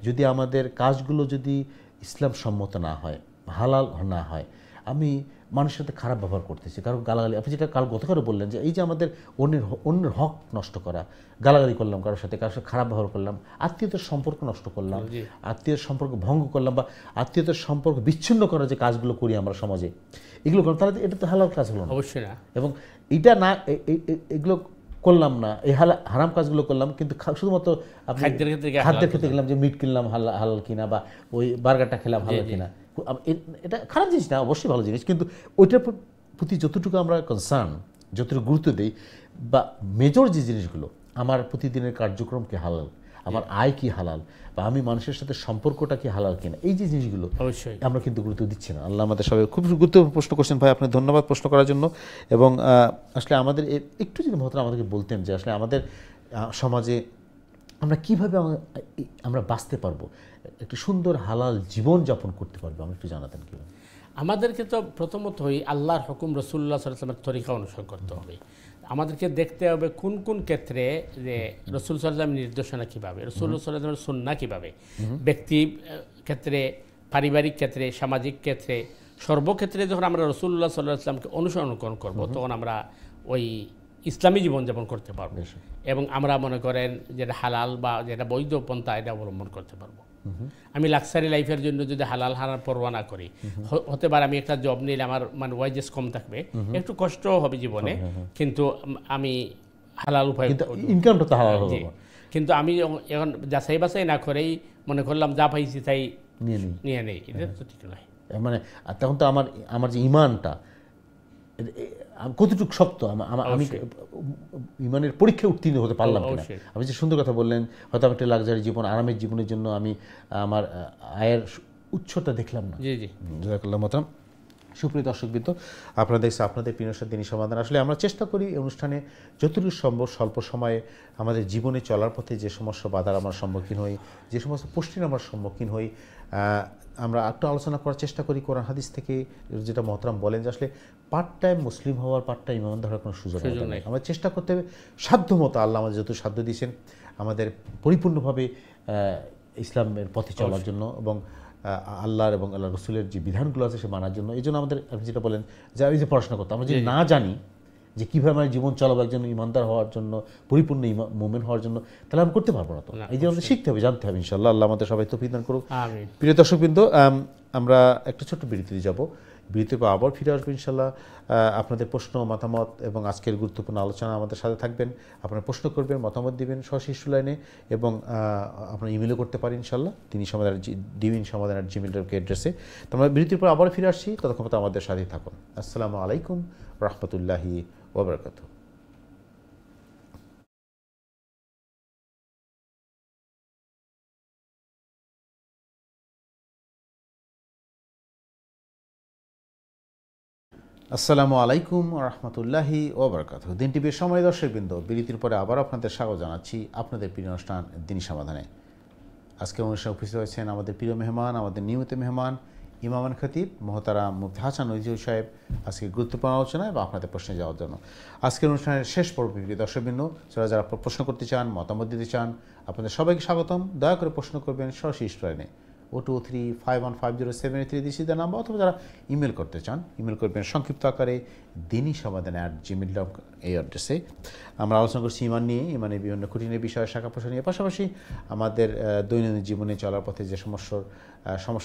Speaker 1: যদি আমাদের কাজগুলো যদি ইসলাম সম্মত না হয়, হালাল না হয়, আমি মানুষের সাথে খারাপ ব্যবহার করতেছি, কারণ গালাগালি, আপনি যেটা গতকালও বললেন যে এই যে আমাদের অন্যের হক নষ্ট করা, গালাগালি করলাম কারোর সাথে খারাপ ব্যবহার করলাম, আত্মীয়তার সম্পর্ক নষ্ট করলাম, আত্মীয়র সম্পর্ক ভঙ্গ করলাম, বা আত্মীয়তার সম্পর্ক বিচ্ছিন্ন করার যে কাজগুলো করি আমরা সমাজে, এগুলো করলাম, তাহলে এটা তো হালাল কাজ হলো না,
Speaker 2: অবশ্যই না।
Speaker 1: এবং এটা না, এগুলো করলাম না, এই হারাম কাজগুলো করলাম, কিন্তু শুধুমাত্র খাদ্যের ক্ষেত্রে গেলাম যে মিট কিনলাম হালাল কিনা, বা ওই বার্গারটা খেলাম হালাল কিনা, এটা খারাপ জিনিস না, অবশ্যই ভালো জিনিস, কিন্তু ওইটার প্রতি যতটুকু আমরা কনসার্ন, যতটুকু গুরুত্ব দিই, বা মেজর যে জিনিসগুলো, আমার প্রতিদিনের কার্যক্রম কি হালাল, আমার আয় কি হালাল, বা আমি মানুষের সাথে সম্পর্কটা কি হালাল কিনা, এই যে জিনিসগুলো
Speaker 2: অবশ্যই
Speaker 1: আমরা কিন্তু গুরুত্ব দিচ্ছি না। আল্লাহ আমাদের সবাই খুব গুরুত্বপূর্ণ প্রশ্ন করছেন। ভাই আপনার ধন্যবাদ প্রশ্ন করার জন্য। এবং আসলে আমাদের একটু যদি মহতরাম আমাদেরকে বলতেন যে আসলে আমাদের সমাজে আমরা কীভাবে আমরা বাঁচতে পারবো, একটি সুন্দর হালাল জীবন যাপন করতে পারবো, আমরা একটু জানাতেন কীভাবে?
Speaker 2: আমাদেরকে তো প্রথমতই আল্লাহর হুকুম, রাসূলুল্লাহ সাল্লাল্লাহু আলাইহি ওয়াসাল্লামের তরিকা অনুসরণ করতে হবে। আমাদেরকে দেখতে হবে কোন কোন ক্ষেত্রে যে রাসূল সাল্লাল্লাহু আলাইহি ওয়াসাল্লামের নির্দেশনা কীভাবে, রাসূল সাল্লাল্লাহু আলাইহি ওয়াসাল্লামের সুন্নাহ কীভাবে, ব্যক্তি ক্ষেত্রে, পারিবারিক ক্ষেত্রে, সামাজিক ক্ষেত্রে, সর্বক্ষেত্রে যখন আমরা রাসূলুল্লাহ সাল্লাল্লাহু আলাইহি ওয়াসাল্লামকে অনুসরণ করব, তখন আমরা ওই ইসলামী জীবনযাপন করতে পারবো এবং আমরা মনে করেন যেটা হালাল বা যেটা বৈধ পন্থা এটা অবলম্বন করতে পারবো। আমি লাক্সারি লাইফের জন্য যদি হালাল হারাম পরোয়া না করি, হতে পারে আমি একটা জব নিলে আমার মানে ওয়াইজেস কম থাকবে, একটু কষ্টও হবে জীবনে, কিন্তু আমি হালাল উপায়
Speaker 1: ইনকামটা তো হালাল হবে।
Speaker 2: কিন্তু আমি এখন যাচাই বাছাই না করেই মনে করলাম যা পাইছি তাই নিয়ে নেই, এটা তো ঠিক নয়।
Speaker 1: মানে তখন তো আমার যে ইমানটা কতটুকু শক্ত, আমি ইমানের পরীক্ষায় উত্তীর্ণ হতে পারলাম কিনা। আপনি যে সুন্দর কথা বললেন, হয়তো আমি একটা লাক্সারি জীবন, আরামের জীবনের জন্য আমি আমার আয়ের উৎসটা দেখলাম না।
Speaker 2: জি জি,
Speaker 1: জাযাকাল্লাহু মাতাম। সুপ্রিয় দর্শকবৃন্দ, আপনারা দেখছেন আপনাদের প্রিয় দিনী সমাধান। আসলে আমরা চেষ্টা করি এই অনুষ্ঠানে যতটুকু সম্ভব স্বল্প সময়ে আমাদের জীবনে চলার পথে যে সমস্ত বাধার আমরা সম্মুখীন হই, যে সমস্ত প্রশ্নের আমরা সম্মুখীন হই, আমরা একটু আলোচনা করার চেষ্টা করি কোরআন হাদিস থেকে। যেটা মহতরাম বলেন যে আসলে পার্ট টাইম মুসলিম হওয়ার, পার্ট টাইম ইমানদার হওয়ার কোনো সুযোগ নেই। আমরা চেষ্টা করতে হবে সাধ্যমতো, আল্লাহ আমাদের যত সাধ্য দিয়েছেন আমাদের পরিপূর্ণভাবে ইসলামের পথে চলার জন্য এবং আল্লাহর এবং আল্লাহ রসুলের যে বিধানগুলো আছে সে মানার জন্য। এই জন্য আমাদের, আপনি যেটা বলেন যে আমি যে পড়াশোনা করতাম, আমরা যদি না জানি যে কীভাবে আমার জীবন চালাবো একজন ইমানদার হওয়ার জন্য, পরিপূর্ণ মুমিন হওয়ার জন্য, তাহলে আমি করতে পারবো না। তো এই যে আমাদের শিখতে হবে, জানতে হবে। ইনশাআল্লাহ আল্লাহ আমাদের সবাই তৌফিক দান করুক। প্রিয় দর্শকবৃন্দ, আমরা একটা ছোট্ট বিরতিতে যাব, বিরতির পর আবার ফিরে আসবো ইনশাআল্লাহ। আপনাদের প্রশ্ন মতামত এবং আজকের গুরুত্বপূর্ণ আলোচনা আমাদের সাথে থাকবেন। আপনারা প্রশ্ন করবেন, মতামত দিবেন সশিষ্ট লাইনে, এবং আপনারা ইমেলও করতে পারেন ইনশাআল্লাহ দিনী সমাধান divine@gmail.com অ্যাড্রেসে। তো আমরা বিরতির পর আবার ফিরে আসছি, ততক্ষণ আমাদের সাথেই থাকুন। আসসালামু আলাইকুম রহমতুল্লাহি ওয়া বারাকাতুহু। আসসালামু আলাইকুম রহমতুল্লাহি ওয়া বারাকাতুহু। দিন টিভির সময় দর্শকবৃন্দ, বিরতির পরে আবার আপনাদের স্বাগত জানাচ্ছি আপনাদের প্রিয় অনুষ্ঠান দিনী সমাধানে। আজকে অনুষ্ঠানে উপস্থিত হয়েছেন আমাদের প্রিয় মেহমান, আমাদের নিয়মিত মেহমান ইমাম খতিব মোহতারাম মুফতি হাসান নজরুল সাহেব, আজকে গুরুত্বপূর্ণ আলোচনা এবং আপনাদের প্রশ্নে যাওয়ার জন্য। আজকের অনুষ্ঠানের শেষ পর্ব, প্রিয় দর্শকবৃন্দ, যারা প্রশ্ন করতে চান, মতামত দিতে চান, আপনাদের সবাইকে স্বাগতম। দয়া করে প্রশ্ন করবেন সশিষ্ট লাইনে 0235150783 দিশিদা নাম্বার, অথবা যারা ইমেল করতে চান ইমেল করবেন সংক্ষিপ্ত আকারে দিনী সমাধান@gmail.com এই অ্যাড্রেসে। আমরা আলোচনা করছি ইমান নিয়ে, ইমানের বিভিন্ন খুঁটিনাটি বিষয়, শাখা প্রশাখা নিয়ে, পাশাপাশি আমাদের দৈনন্দিন জীবনে চলার পথে যে সমস্যা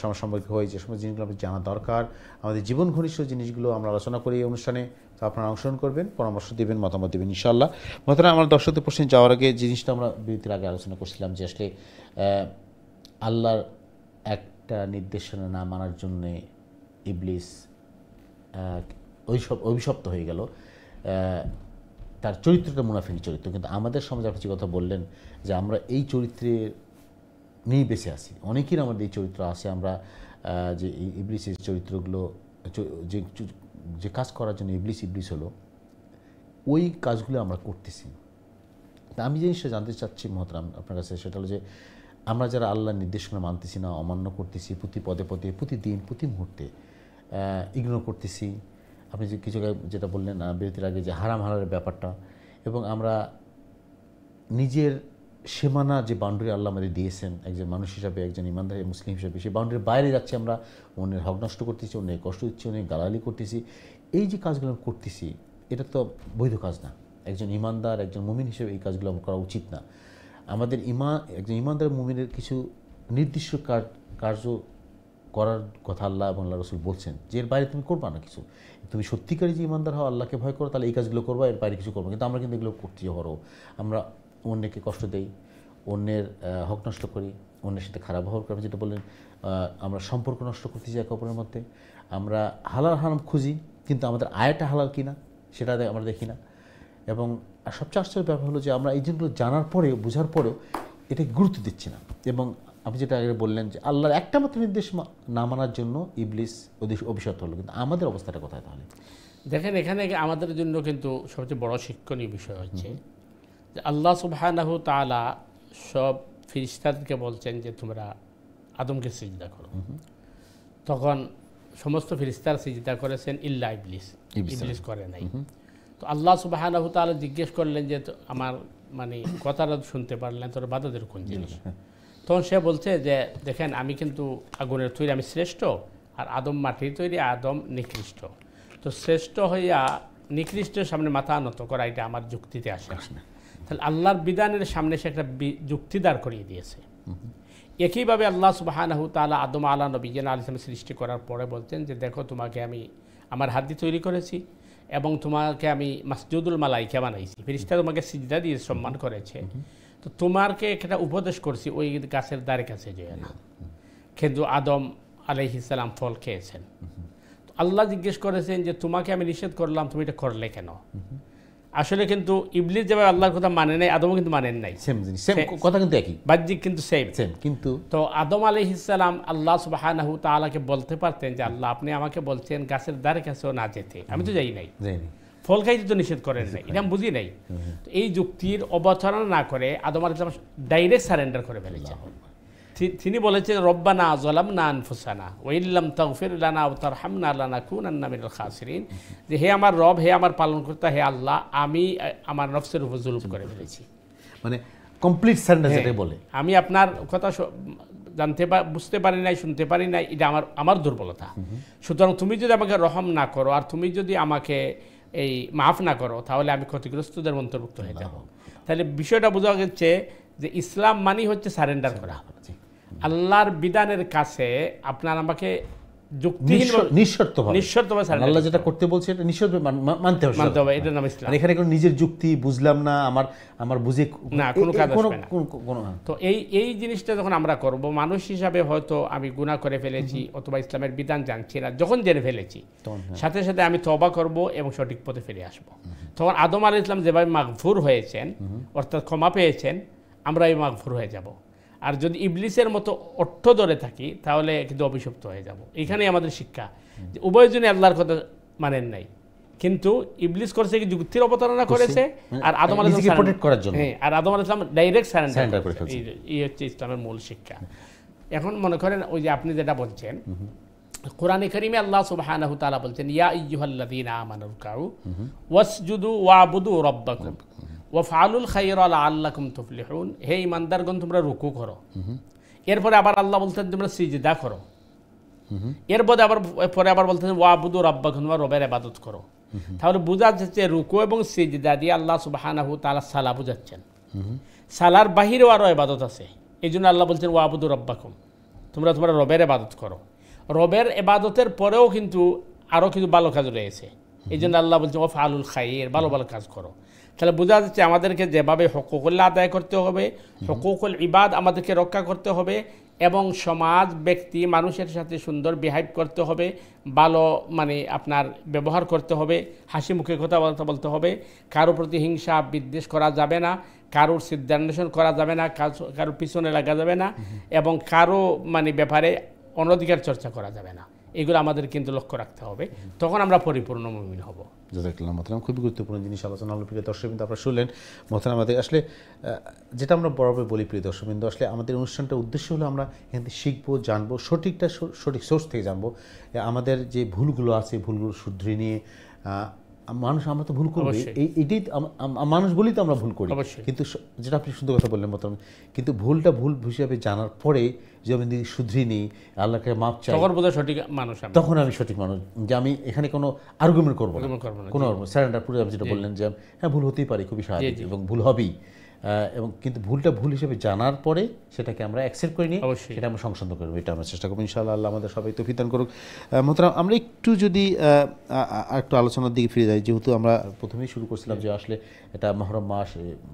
Speaker 1: আমরা সম্পর্কে হয়, যে সমস্ত জিনিসগুলো আমাদের জানা দরকার, আমাদের জীবন ঘনিষ্ঠ জিনিসগুলো আমরা আলোচনা করি এই অনুষ্ঠানে। তো আপনারা অংশগ্রহণ করবেন, পরামর্শ দেবেন, মতামত দেবেন ইনশাআল্লাহ। মতামত আমার দর্শকদের প্রশ্নে যাওয়ার আগে জিনিসটা আমরা বিরতির আগে আলোচনা করছিলাম যে আসলে আল্লাহর একটা নির্দেশনা না মানার জন্যে ইবলিস অভিশপ্ত হয়ে গেল। তার চরিত্রটা মুনাফিকি চরিত্র, কিন্তু আমাদের সমাজে আপনি যে কথা বললেন যে আমরা এই চরিত্রের নিয়েই বেঁচে আছি, অনেকের আমাদের এই চরিত্র আছে। আমরা যে ইবলিসের চরিত্রগুলো যে কাজ করার জন্য ইবলিস হলো, ওই কাজগুলো আমরা করতেছি। তা আমি জিনিসটা জানতে চাচ্ছি মহতরাম আপনার কাছে, সেটা হলো যে আমরা যারা আল্লাহর নির্দেশনা মানতেছি না, অমান্য করতেছি, প্রতি পদে পদে, প্রতিদিন, প্রতি মুহূর্তে ইগনোর করতেছি। আপনি যে কিছু যেটা বললেন বিরতির আগে যে হারাম হালালের ব্যাপারটা, এবং আমরা নিজের সীমানা যে বাউন্ডারি আল্লাহ আমাদের দিয়েছেন একজন মানুষ হিসাবে, একজন ইমানদার মুসলিম হিসাবে, সেই বাউন্ডারির বাইরে যাচ্ছি আমরা, অন্যের হক নষ্ট করতেছি, অন্যের কষ্ট দিচ্ছি, অন্যের গালালি করতেছি। এই যে কাজগুলো করতেছি এটা তো বৈধ কাজ না। একজন ইমানদার, একজন মুমিন হিসেবে এই কাজগুলো করা উচিত না। আমাদের একজন ইমানদার মুমিনের কিছু নির্দিষ্ট কার্য করার কথা আল্লাহ এবং আল্লাহ রসুল বলছেন, যে এর বাইরে তুমি করবা না কিছু। তুমি সত্যিকারই যে ইমানদার হও, আল্লাহকে ভয় করো, তাহলে এই কাজগুলো করবা, এর বাইরে কিছু করবো। কিন্তু আমরা কিন্তু এগুলো করতে হরো, আমরা অন্যকে কষ্ট দেই, অন্যের হক নষ্ট করি, অন্যের সাথে খারাপ ব্যবহার করি, যেটা বললেন আমরা সম্পর্ক নষ্ট করতেছি একে অপরের মধ্যে। আমরা হালাল হারাম খুঁজি, কিন্তু আমাদের আয়টা হালাল কিনা সেটা আমরা দেখি না। এবং সবচেয়ে আশ্চর্যের ব্যাপার হলো যে আমরা এই জিনিসগুলো জানার পরেও, বোঝার পরেও এটাকে গুরুত্ব দিচ্ছি না। এবং আপনি যেটা আগে বললেন যে আল্লাহর একটা মাত্র নির্দেশ না মানার জন্য ইবলিস অভিশপ্ত হলো, কিন্তু আমাদের অবস্থাটা কোথায় তাহলে?
Speaker 2: দেখেন, এখানে আমাদের জন্য কিন্তু সবচেয়ে বড় শিক্ষণীয় বিষয় হচ্ছে যে আল্লাহ সুবহানাহু তাআলা সব ফেরেশতাদেরকে বলছেন যে তোমরা আদমকে সিজদা করো। তখন সমস্ত ফেরেশতারা সিজদা করেছেন ইল্লা ইবলিস করে নাই। তো আল্লাহ সুবহানাহু তাআলা জিজ্ঞেস করলেন যে আমার মানে কথাটা শুনতে পারলেন, তোর বাধাদের কোন জিনিস? তখন সে বলছে যে দেখেন, আমি কিন্তু আগুনের তৈরি, আমি শ্রেষ্ঠ, আর আদম মাটির তৈরি, আদম নিকৃষ্ট। তো শ্রেষ্ঠ হইয়া নিকৃষ্টের সামনে মাথা নত করা এটা আমার যুক্তিতে আসে না। তাহলে আল্লাহর বিধানের সামনে সে একটা যুক্তি দাঁড় করিয়ে দিয়েছে। একইভাবে আল্লাহ সুবহানাহু তাআলা আদম নবীন আলাইহিস সালাম সৃষ্টি করার পরে বলতেন যে দেখো তোমাকে আমি আমার হাত দিয়ে তৈরি করেছি এবং তোমাকে আমি মাসজুদুল মালাইকা বানাইছি, ফেরেশতা তোমাকে সিজদা দিয়ে সম্মান করেছে, তো তোমাকে একটা উপদেশ করছি ওই গাছের দ্বারে কাছে যেও না। কিন্তু আদম আলাইহিস সালাম ফল খেয়েছেন। তো আল্লাহ জিজ্ঞেস করেছেন যে তোমাকে আমি নিষেধ করলাম, তুমি এটা করলে কেন? আসলে কিন্তু ইবলিস যেভাবে আল্লাহর কথা মানে নাই, আদমও কিন্তু মানেন নাই।
Speaker 1: সেম জিনিস, সেম কথা কিন্তু একই,
Speaker 2: বাহ্যিক কিন্তু সেম।
Speaker 1: কিন্তু
Speaker 2: তো আদম আলাইহিস সালাম আল্লাহ সুবহানাহু তাআলাকে বলতে পারতেন যে আল্লাহ আপনি আমাকে বলছেন গাছের দ্বারে কাছেও না যেতে, আমি তো যাই নাই, ফল খাইতে তো নিষেধ করেন নাই, এটা আমি বুঝি নাই। তো এই যুক্তির অবতারণা না করে আদম আলাইহিস সালাম ডাইরেক্ট সারেন্ডার করে ফেলেছেন। তিনি বলেছেন রব্বানা যালামনা আনফুসানা ওয়া ইল্লাম তাগফির লানা ওয়া তারহামনা লানাকুনান্না মিনাল খাসিরিন, যে হে আমার রব, হে আমার পালনকর্তা, হে আল্লাহ, আমি আমার নফসের উপর জুলুম করে ফেলেছি।
Speaker 1: মানে কমপ্লিট সারেন্ডার যেটা বলে,
Speaker 2: আমি আপনার কথা বুঝতে পারি নাই, শুনতে পারি নাই, এটা আমার দুর্বলতা। সুতরাং তুমি যদি আমাকে রহম না করো আর তুমি যদি আমাকে এই মাফ না করো তাহলে আমি ক্ষতিগ্রস্তদের অন্তর্ভুক্ত হয়ে যাব। তাহলে বিষয়টা বোঝা যাচ্ছে যে ইসলাম মানি হচ্ছে সারেন্ডার করা আল্লাহর বিধানের কাছে। আপনার আমাকে নিঃশর্তভাবে
Speaker 1: আল্লাহ যেটা করতে বলছে এটা নিঃশর্ত মানতে হবে,
Speaker 2: এটার নাম ইসলাম।
Speaker 1: এখানে কোনো নিজের যুক্তি বুঝলাম না, আমার বুঝে
Speaker 2: না কোনো কাজ আসবে না। তো এই জিনিসটা যখন আমরা করব, মানুষ হিসাবে হয়তো আমি গুনাহ করে ফেলেছি অথবা ইসলামের বিধান জানছি না, যখন জেনে ফেলেছি সাথে সাথে আমি তওবা করব এবং সঠিক পথে ফিরে আসব। তখন আদম আলাইহিস সালাম যেভাবে মাগফুর হয়েছেন, অর্থাৎ ক্ষমা পেয়েছেন, আমরা এই মাগফুর হয়ে যাব। আর যদি ইবলিসের মতো অর্থ ধরে থাকি তাহলে কিন্তু অভিশপ্ত হয়ে যাব। এখানেই আমাদের শিক্ষা যে উভয়জনই আল্লাহর কথা মানেন নাই, কিন্তু ইবলিস করছে কি যুক্তির অবতারণা করেছে, আর আদম আলাইহিস সালাম প্রোটেক্ট করার জন্য, আর আদম আলাইহিস সালাম ডাইরেক্ট সারেন্ডার করে ফেলেছে। এই হচ্ছে ইসলামের মূল শিক্ষা। এখন মনে করেন ওই যে আপনি যেটা বলছেন, কোরআনে কারীমে আল্লাহ সুবহানাহু তাআলা বলছেন ইয়া আইয়ুহাল্লাযীনা আমানু রুকউ ওয়াসজুদু ওয়াবুদু রাব্বাকুম ওয়াফআলুল খায়রা লাআল্লাকুম তুফলিহুন, হে ঈমানদারগণ তোমরা রুকু করো। এরপরে আবার আল্লাহ বলতেন তোমরা সিজদা করো। এরপরে আবার বলতেন ওয়াবুদু রাব্বাকুম, তোমরা রবের ইবাদত করো। তাহলে বোঝা যাচ্ছে রুকু এবং সিজদা দিয়ে আল্লাহ সুবহানাহু তাআলা সালাহ বুঝাচ্ছেন। সালার বাহিরেও আরও ইবাদত আছে, এই জন্য আল্লাহ বলছেন ওয়াবুদু রাব্বাকুম, তোমরা রবের ইবাদত করো। রবের ইবাদতের পরেও কিন্তু আরও কিছু ভালো কাজ রয়েছে, এই জন্য আল্লাহ বলছেন ওয়াফআলুল খায়র, ভালো ভালো কাজ করো। তাহলে বোঝা যাচ্ছে আমাদেরকে যেভাবে হুকুকুল্লাহ আদায় করতে হবে, হুকুকুল ইবাদ আমাদেরকে রক্ষা করতে হবে, এবং সমাজ ব্যক্তি মানুষের সাথে সুন্দর বিহেভ করতে হবে, ভালো মানে আপনার ব্যবহার করতে হবে, হাসি মুখে কথা বলতে হবে, কারো প্রতি হিংসা বিদ্বেষ করা যাবে না, কারোর সিদ্ধান্বেষণ করা যাবে না, কারোর পিছনে লাগা যাবে না, এবং কারো মানে ব্যাপারে অনধিকার চর্চা করা যাবে না। এগুলো আমাদের কিন্তু লক্ষ্য রাখতে হবে, তখন আমরা পরিপূর্ণ মুমিন হব।
Speaker 1: জাযাকাল্লাহ মোহতারাম, খুবই গুরুত্বপূর্ণ জিনিস আলোচনা হলো। প্রিয় দর্শকবৃন্দ, আপনারা শুনলেন মোহতারাম। আমাদের আসলে যেটা আমরা বরাবর বলি প্রিয় দর্শকবৃন্দ, আসলে আমাদের অনুষ্ঠানটার উদ্দেশ্য হলো আমরা এখান থেকে শিখবো, জানবো, সঠিক সোর্স থেকে জানবো। আমাদের যে ভুলগুলো আছে ভুলগুলো শুধরে নিয়ে মানুষ, আমরা তো ভুল করবো, এইটাই মানুষ বলেই তো আমরা ভুল করি। কিন্তু যেটা আপনি সুন্দর কথা বললেন মোহতারাম, কিন্তু ভুলটা ভুল হিসাবে জানার পরে যে আমি শুধরি নিই, আল্লাহকে মাপ চাই, তখন আমি সঠিক মানুষ, যে আমি এখানে কোনো আর্গুমেন্ট করবো না, কোনো স্যারেন্ডার পুরো আমি যেটা বললেন যে হ্যাঁ ভুল হতেই পারে, খুবই স্বাভাবিক এবং ভুল হবেই, এবং কিন্তু ভুলটা ভুল হিসেবে জানার পরে সেটাকে আমরা অ্যাকসেপ্ট করে নিই, সেটা আমরা সংশোধন করবো, এটা আমরা চেষ্টা করবো ইনশাআল্লাহ। আল্লাহ আমাদের সবাই তৌফিক দান করুক। মোহতারাম, আমরা একটু যদি একটু আলোচনার দিকে ফিরে যাই, যেহেতু আমরা প্রথমেই শুরু করছিলাম যে আসলে এটা মুহররম মাস,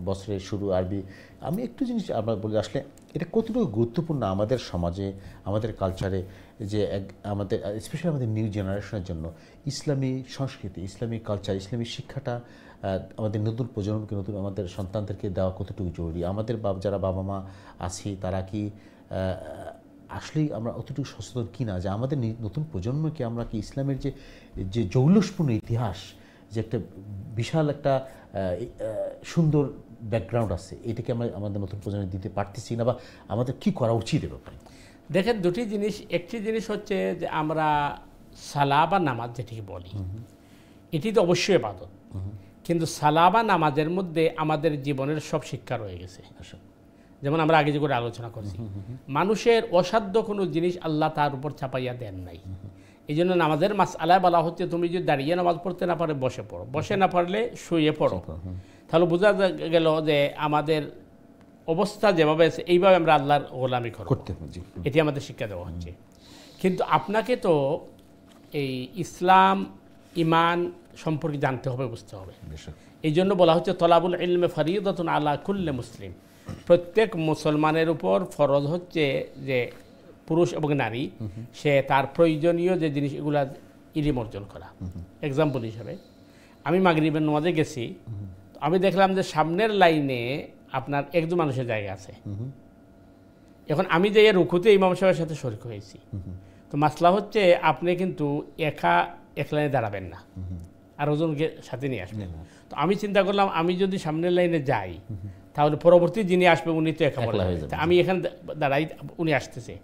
Speaker 1: বছরের শুরু আরবি, আমি একটু জিনিস আমরা বলি আসলে এটা কতটুকু গুরুত্বপূর্ণ আমাদের সমাজে, আমাদের কালচারে, যে আমাদের স্পেশালি আমাদের নিউ জেনারেশনের জন্য ইসলামী সংস্কৃতি, ইসলামী কালচার, ইসলামী শিক্ষাটা আমাদের নতুন প্রজন্মকে, নতুন আমাদের সন্তানদেরকে দেওয়া কতটুকু জরুরি। আমাদের যারা বাবা মা আছি তারা কি আসলেই আমরা অতটুকু সচেতন কিনা যে আমাদের নতুন প্রজন্মকে আমরা কি ইসলামের যে জৌলসপূর্ণ ইতিহাস, যে একটা বিশাল একটা সুন্দর ব্যাকগ্রাউন্ড আছে, এটাকে আমরা আমাদের নতুন প্রজন্মে দিতে পারতেছি না, বা আমাদের কি করা উচিত? ব্যাপারে
Speaker 2: দেখেন দুটি জিনিস। একটি জিনিস হচ্ছে যে আমরা সালাহ বা নামাজ যেটিকে বলি, এটি তো অবশ্যই ইবাদত, কিন্তু সালাহ বা নামাজের মধ্যে আমাদের জীবনের সব শিক্ষা রয়ে গেছে। যেমন আমরা আগে যে করে আলোচনা করছি, মানুষের অসাধ্য কোনো জিনিস আল্লাহ তার উপর চাপাইয়া দেন নাই, এই জন্য নামাজের মাসআলায় বলা হচ্ছে তুমি যদি দাঁড়িয়ে নামাজ পড়তে না পারে বসে পড়ো, বসে না পারলে শুয়ে পড়ো। তাহলে বোঝা গেল যে আমাদের অবস্থা যেভাবে আছে এইভাবে আমরা আল্লাহর গোলামি করতে হবে, এটি আমাদের শিক্ষা দেওয়া হচ্ছে। কিন্তু আপনাকে তো এই ইসলাম ইমান সম্পর্কে জানতে হবে, বুঝতে হবে। এই জন্য বলা হচ্ছে তলাবুল ইলমে ফরিদাতুন আলা কুল্লি মুসলিম, প্রত্যেক মুসলমানের উপর ফরজ হচ্ছে যে পুরুষ এবং নারী সে তার প্রয়োজনীয় যে জিনিস এগুলা ইলম অর্জন করা। এক্সাম্পল হিসাবে আমি মাগরিবের নামাজে গেছি, আমি দেখলাম যে সামনের লাইনে আপনার একজন মানুষের জায়গা আছে। এখন আমি যে রুকুতে ইমাম সাহেবের সাথে শরীক হয়েছি, তো মাসলা হচ্ছে আপনি কিন্তু এক লাইনে দাঁড়াবেন না, আর ওজনকে সাথে নিয়ে আসবেন। তো আমি চিন্তা করলাম আমি যদি সামনের লাইনে যাই তাহলে পরবর্তী যিনি আসবে উনি তো একা পড়ে যাবে। আমি এখানে দাঁড়াই, উনি আসতেছে,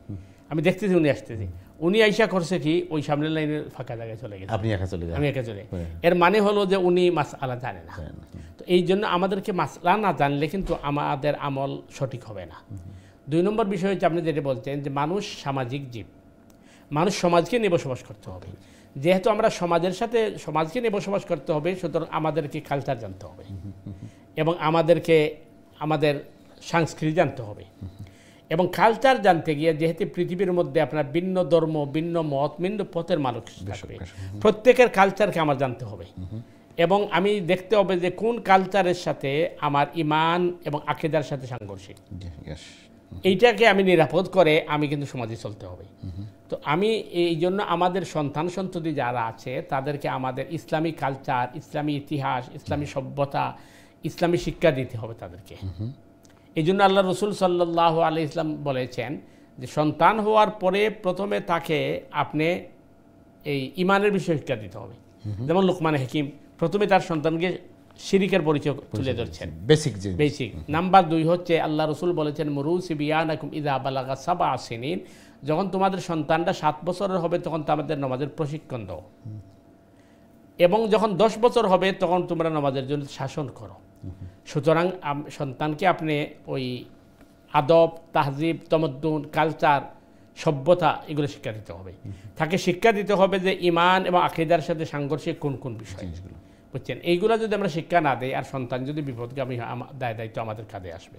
Speaker 2: আমি দেখতেছি উনি আসতেছে, উনি আইসা করছে কি ওই সামনের লাইনের ফাঁকা জায়গায় চলে গেছে,
Speaker 1: আপনি একা চলে যান,
Speaker 2: আমি একা চলে। এর মানে হলো যে উনি মাসআলা জানে না। তো এই জন্য আমাদেরকে মাসআলা না জানলে কিন্তু আমাদের আমল সঠিক হবে না। 2 নম্বর বিষয় হচ্ছে আপনি যেটা বলছেন যে মানুষ সামাজিক জীব, মানুষ সমাজকে নিয়ে বসবাস করতে হবে। যেহেতু আমরা সমাজকে নিয়ে বসবাস করতে হবে, সুতরাং আমাদেরকে কালচার জানতে হবে এবং আমাদের সংস্কৃতি জানতে হবে। এবং কালচার জানতে গিয়ে যেহেতু পৃথিবীর মধ্যে আপনার ভিন্ন ধর্ম, ভিন্ন মত, ভিন্ন পথের মানুষ থাকবে, প্রত্যেকের কালচারকে আমার জানতে হবে এবং আমি দেখতে হবে যে কোন কালচারের সাথে আমার ইমান এবং আকীদার সাথে সাংঘর্ষিক, এইটাকে আমি নিরাপদ করে আমি কিন্তু সমাজে চলতে হবে। তো আমি এই জন্য আমাদের সন্তান সন্ততি যারা আছে তাদেরকে আমাদের ইসলামী কালচার, ইসলামী ইতিহাস, ইসলামী সভ্যতা, ইসলামী শিক্ষা দিতে হবে তাদেরকে। এই জন্য আল্লাহ রসুল সাল্লাল্লাহু আলাইহি ওয়াসাল্লাম বলেছেন যে সন্তান হওয়ার পরে প্রথমে তাকে আপনি এই ইমানের বিষয়ে শিক্ষা দিতে হবে। যেমন লোকমান হাকিম প্রথমে তার সন্তানকে শিরিকের পরিচয় তুলে ধরছেন, বেসিক। নাম্বার 2 হচ্ছে আল্লাহ রসুল বলেছেন মুরু সিবিয়ানাকুম ইযা বালাগা 7 সিনিন, যখন তোমাদের সন্তানটা 7 বছরের হবে তখন তাদের নামাজের প্রশিক্ষণ দাও, এবং যখন 10 বছর হবে তখন তোমরা নামাজের জন্য শাসন করো। সুতরাং সন্তানকে আপনি ওই আদব, তাহজিব, তমদ্দুন, কালচার, সভ্যতা এগুলো শিক্ষা দিতে হবে। তাকে শিক্ষা দিতে হবে যে ইমান এবং আকীদার সাথে সাংঘর্ষিক কোন কোন বিষয়, বুঝছেন? এইগুলো যদি আমরা শিক্ষা না দেই আর সন্তান যদি বিপদগামী দায়িত্ব আমাদের কাঁধে আসবে।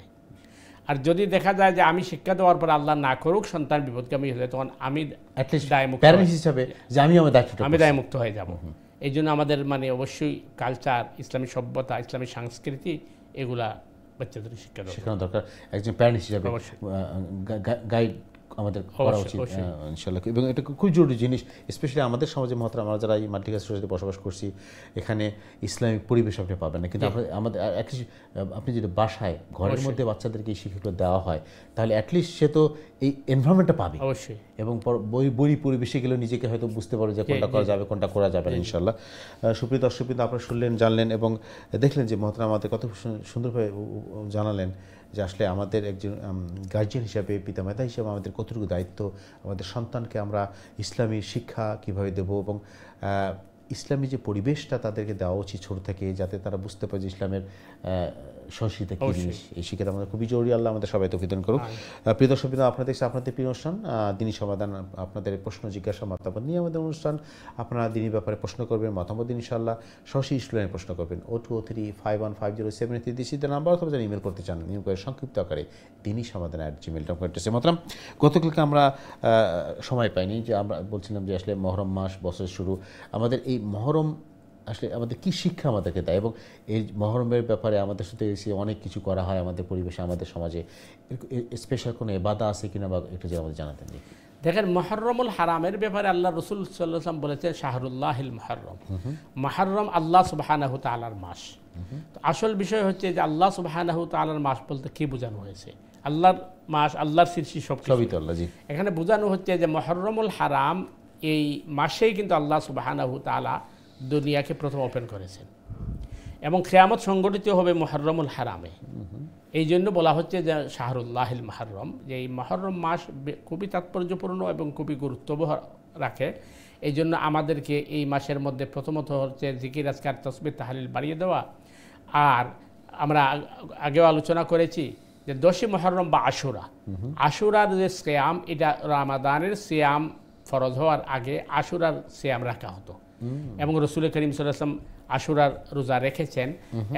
Speaker 2: আর যদি দেখা যায় যে আমি শিক্ষা দেওয়ার পর আল্লাহ না করুক সন্তান বিপদগামী হয়ে যায়, তখন আমি দায়মুক্ত হয়ে যাব। এই জন্য আমাদের অবশ্যই কালচার, ইসলামী সভ্যতা, ইসলামী সংস্কৃতি এগুলা বাচ্চাদের শিক্ষা শেখানো দরকার।
Speaker 1: একজন প্যারেন্ট হিসাবে গাইড আমাদের করা উচিত ইনশাআল্লাহ। এবং এটা খুব জরুরি জিনিস, স্পেশালি আমাদের সমাজে মহতরাম আমরা যারা এই মাল্টিকালচারাল সোসাইটিতে বসবাস করছি, এখানে ইসলামিক পরিবেশ আপনি পাবেন না, কিন্তু আমাদের আপনি যদি বাসায় ঘরের মধ্যে বাচ্চাদেরকে এই শিক্ষাগুলো দেওয়া হয় তাহলে অ্যাটলিস্ট সে তো এই এনভায়রনমেন্টটা পাবে
Speaker 2: অবশ্যই, এবং
Speaker 1: বই পরিবেশে গেলেও নিজেকে হয়তো বুঝতে পারবে যে কোনটা করা যাবে কোনটা করা যাবে না ইনশাআল্লাহ। সুপ্রিয় দর্শকবৃন্দ, আপনারা শুনলেন, জানলেন এবং দেখলেন যে মহতরাম আমাদের কত সুন্দরভাবে জানালেন যে আসলে আমাদের একজন গার্জিয়ান হিসাবে, পিতামাতা হিসাবে আমাদের কতটুকু দায়িত্ব, আমাদের সন্তানকে আমরা ইসলামী শিক্ষা কীভাবে দেব এবং ইসলামী যে পরিবেশটা তাদেরকে দেওয়া উচিত ছোট থেকে, যাতে তারা বুঝতে পারে যে ইসলামের সংস্কৃতি কী জিনিস, এই শিক্ষাটা আমাদের খুবই জরুরি। আল্লাহ আমাদের সবাই তৌফিক দান করুক। প্রিয় দর্শকবৃন্দ, আপনাদের প্রিয় অনুষ্ঠান দিনী সমাধান, আপনাদের প্রশ্ন জিজ্ঞাসা মতামত নিয়ে আমাদের অনুষ্ঠান। আপনারা দিনী ব্যাপারে প্রশ্ন করবেন, মতামত দিন ইনশাআল্লাহ, সরাসরি স্টুডেন্ট প্রশ্ন করবেন 0203515073 নাম্বার, অথবা যারা ইমেল করতে চান ইমেল করে সংক্ষিপ্ত আকারে দিনী সমাধান@gmail.com। মাত্রাম গতকালকে আমরা সময় পাইনি, যে আমরা বলছিলাম যে আসলে মহরম মাস, বছরের শুরু, আমাদের এই মহরম আসলে আমাদের কী শিক্ষা আমাদেরকে দেয় এবং এই মহরমের ব্যাপারে আমাদের সাথে এসে অনেক কিছু করা হয় আমাদের পরিবেশে, আমাদের সমাজে স্পেশাল কোনো ইবাদত আছে কিনা বা একটু যে আমাদের জানাতেন।
Speaker 2: দেখেন, মুহররমুল হারামের ব্যাপারে আল্লাহ রাসূল সাল্লাল্লাহু আলাইহি ওয়াসাল্লাম বলেছেন শাহরুল্লাহিল মুহররম, মুহররম আল্লাহ সুবহানাহু তাআলার মাস। তো আসল বিষয় হচ্ছে যে আল্লাহ সুবহানাহু তাআলার মাস বলতে কি বোঝানো হয়েছে? আল্লাহর মাস, আল্লাহর সৃষ্টি সবই তো আল্লাহ। এখানে বোঝানো হচ্ছে যে মুহররমুল হারাম এই মাসেই কিন্তু আল্লাহ সুবহানাহু তাআলা দুনিয়াকে প্রথম ওপেন করেছেন এবং কিয়ামত সংগঠিত হবে মুহররমুল হারামে। এই জন্য বলা হচ্ছে যে শাহরুল্লাহিল মুহররম, যে এই মুহররম মাস খুবই তাৎপর্যপূর্ণ এবং খুবই গুরুত্ব রাখে। এই জন্য আমাদেরকে এই মাসের মধ্যে প্রথমত হচ্ছে জিকির, আজকার, তাসবিহ, তাহলিল বাড়িয়ে দেওয়া। আর আমরা আগেও আলোচনা করেছি যে 10ই মুহররম বা আশুরার যে সিয়াম, এটা রমাদানের সিয়াম ফরজ হওয়ার আগে আশুরার সিয়াম রাখা হতো এবং রসুল করিম সাল্লাল্লাহু আলাইহি ওয়াসাল্লাম আশুরার রোজা রেখেছেন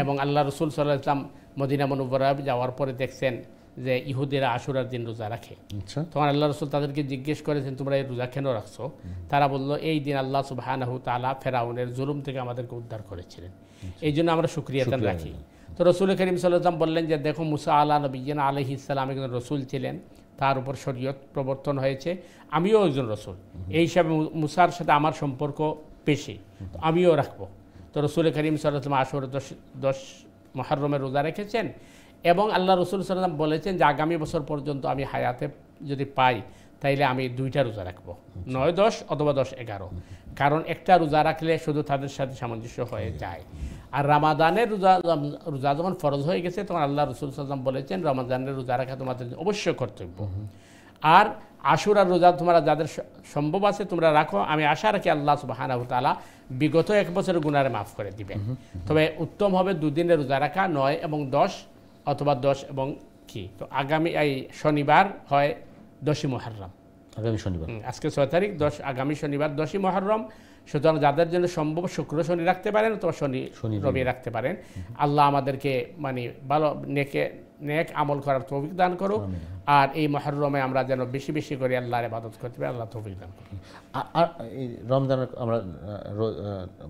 Speaker 2: এবং আল্লাহ রসুল সাল্লাল্লাহু আলাইহি ওয়াসাল্লাম মদিনা মুনওয়ারা যাওয়ার পরে দেখছেন যে ইহুদিরা আশুরার দিন রোজা রাখে। তখন আল্লাহ রসুল তাদেরকে জিজ্ঞেস করেছেন তোমরা এই রোজা কেন রাখছো? তারা বলল এই দিন আল্লাহ সুবহানাহু তাআলা ফেরাউনের জুলুম থেকে আমাদেরকে উদ্ধার করেছিলেন, এই জন্য আমরা শুকরিয়াতান রাখি। তো রসুল করিম সাল্লাল্লাহু আলাইহি ওয়াসাল্লাম বললেন যে দেখো মুসা নবিয়্যিনা আলাইহিস সালাম একজন রসুল ছিলেন, তার উপর শরীয়ত প্রবর্তন হয়েছে, আমিও একজন রসুল, এই হিসাবে মুসার সাথে আমার সম্পর্ক বেশি, তো আমিও রাখবো। তো রসুল করিম সাল্লাল্লাহু আলাইহি ওয়াসাল্লাম আশুরা 10 মুহররমের রোজা রেখেছেন এবং আল্লাহ রসুল সাল্লাল্লাহু আলাইহি ওয়াসাল্লাম বলেছেন যে আগামী বছর পর্যন্ত আমি হায়াতে যদি পাই তাইলে আমি 2টা রোজা রাখবো, 9-10 অথবা 10-11, কারণ একটা রোজা রাখলে শুধু তাদের সাথে সামঞ্জস্য হয়ে যায়। আর রামাদানের রোজা যখন ফরজ হয়ে গেছে তখন আল্লাহ রসুল সাল্লাল্লাহু আলাইহি ওয়াসাল্লাম বলেছেন রমাদানের রোজা রাখা তোমাদের অবশ্যই কর্তব্য। আর আশুরার রোজা তোমরা যাদের সম্ভব আছে তোমরা রাখো, আমি আশা রাখি আল্লাহ সুবহানাহু তাআলা বিগত 1 বছরের গুনাহ মাফ করে দিবেন। তবে উত্তম হবে 2 দিনের রোজা রাখা, 9 এবং 10 অথবা 10 এবং কি। তো আগামী এই শনিবার হয় 10ই মুহররম,
Speaker 1: আগামী শনিবার,
Speaker 2: আজকে 6 তারিখ, 10 আগামী শনিবার 10ই মুহররম। সুতরাং যাদের জন্য সম্ভব শুক্র শনি রাখতে পারেন অথবা শনি রবি রাখতে পারেন। আল্লাহ আমাদেরকে মানে ভালো নেক আমল করার তৌফিক দান করুক, আর এই মুহররমে আমরা যেন বেশি বেশি করে আল্লাহর ইবাদত করতে পারি, আল্লাহ তৌফিক দান করুন।
Speaker 1: আর এই রমজানের আমরা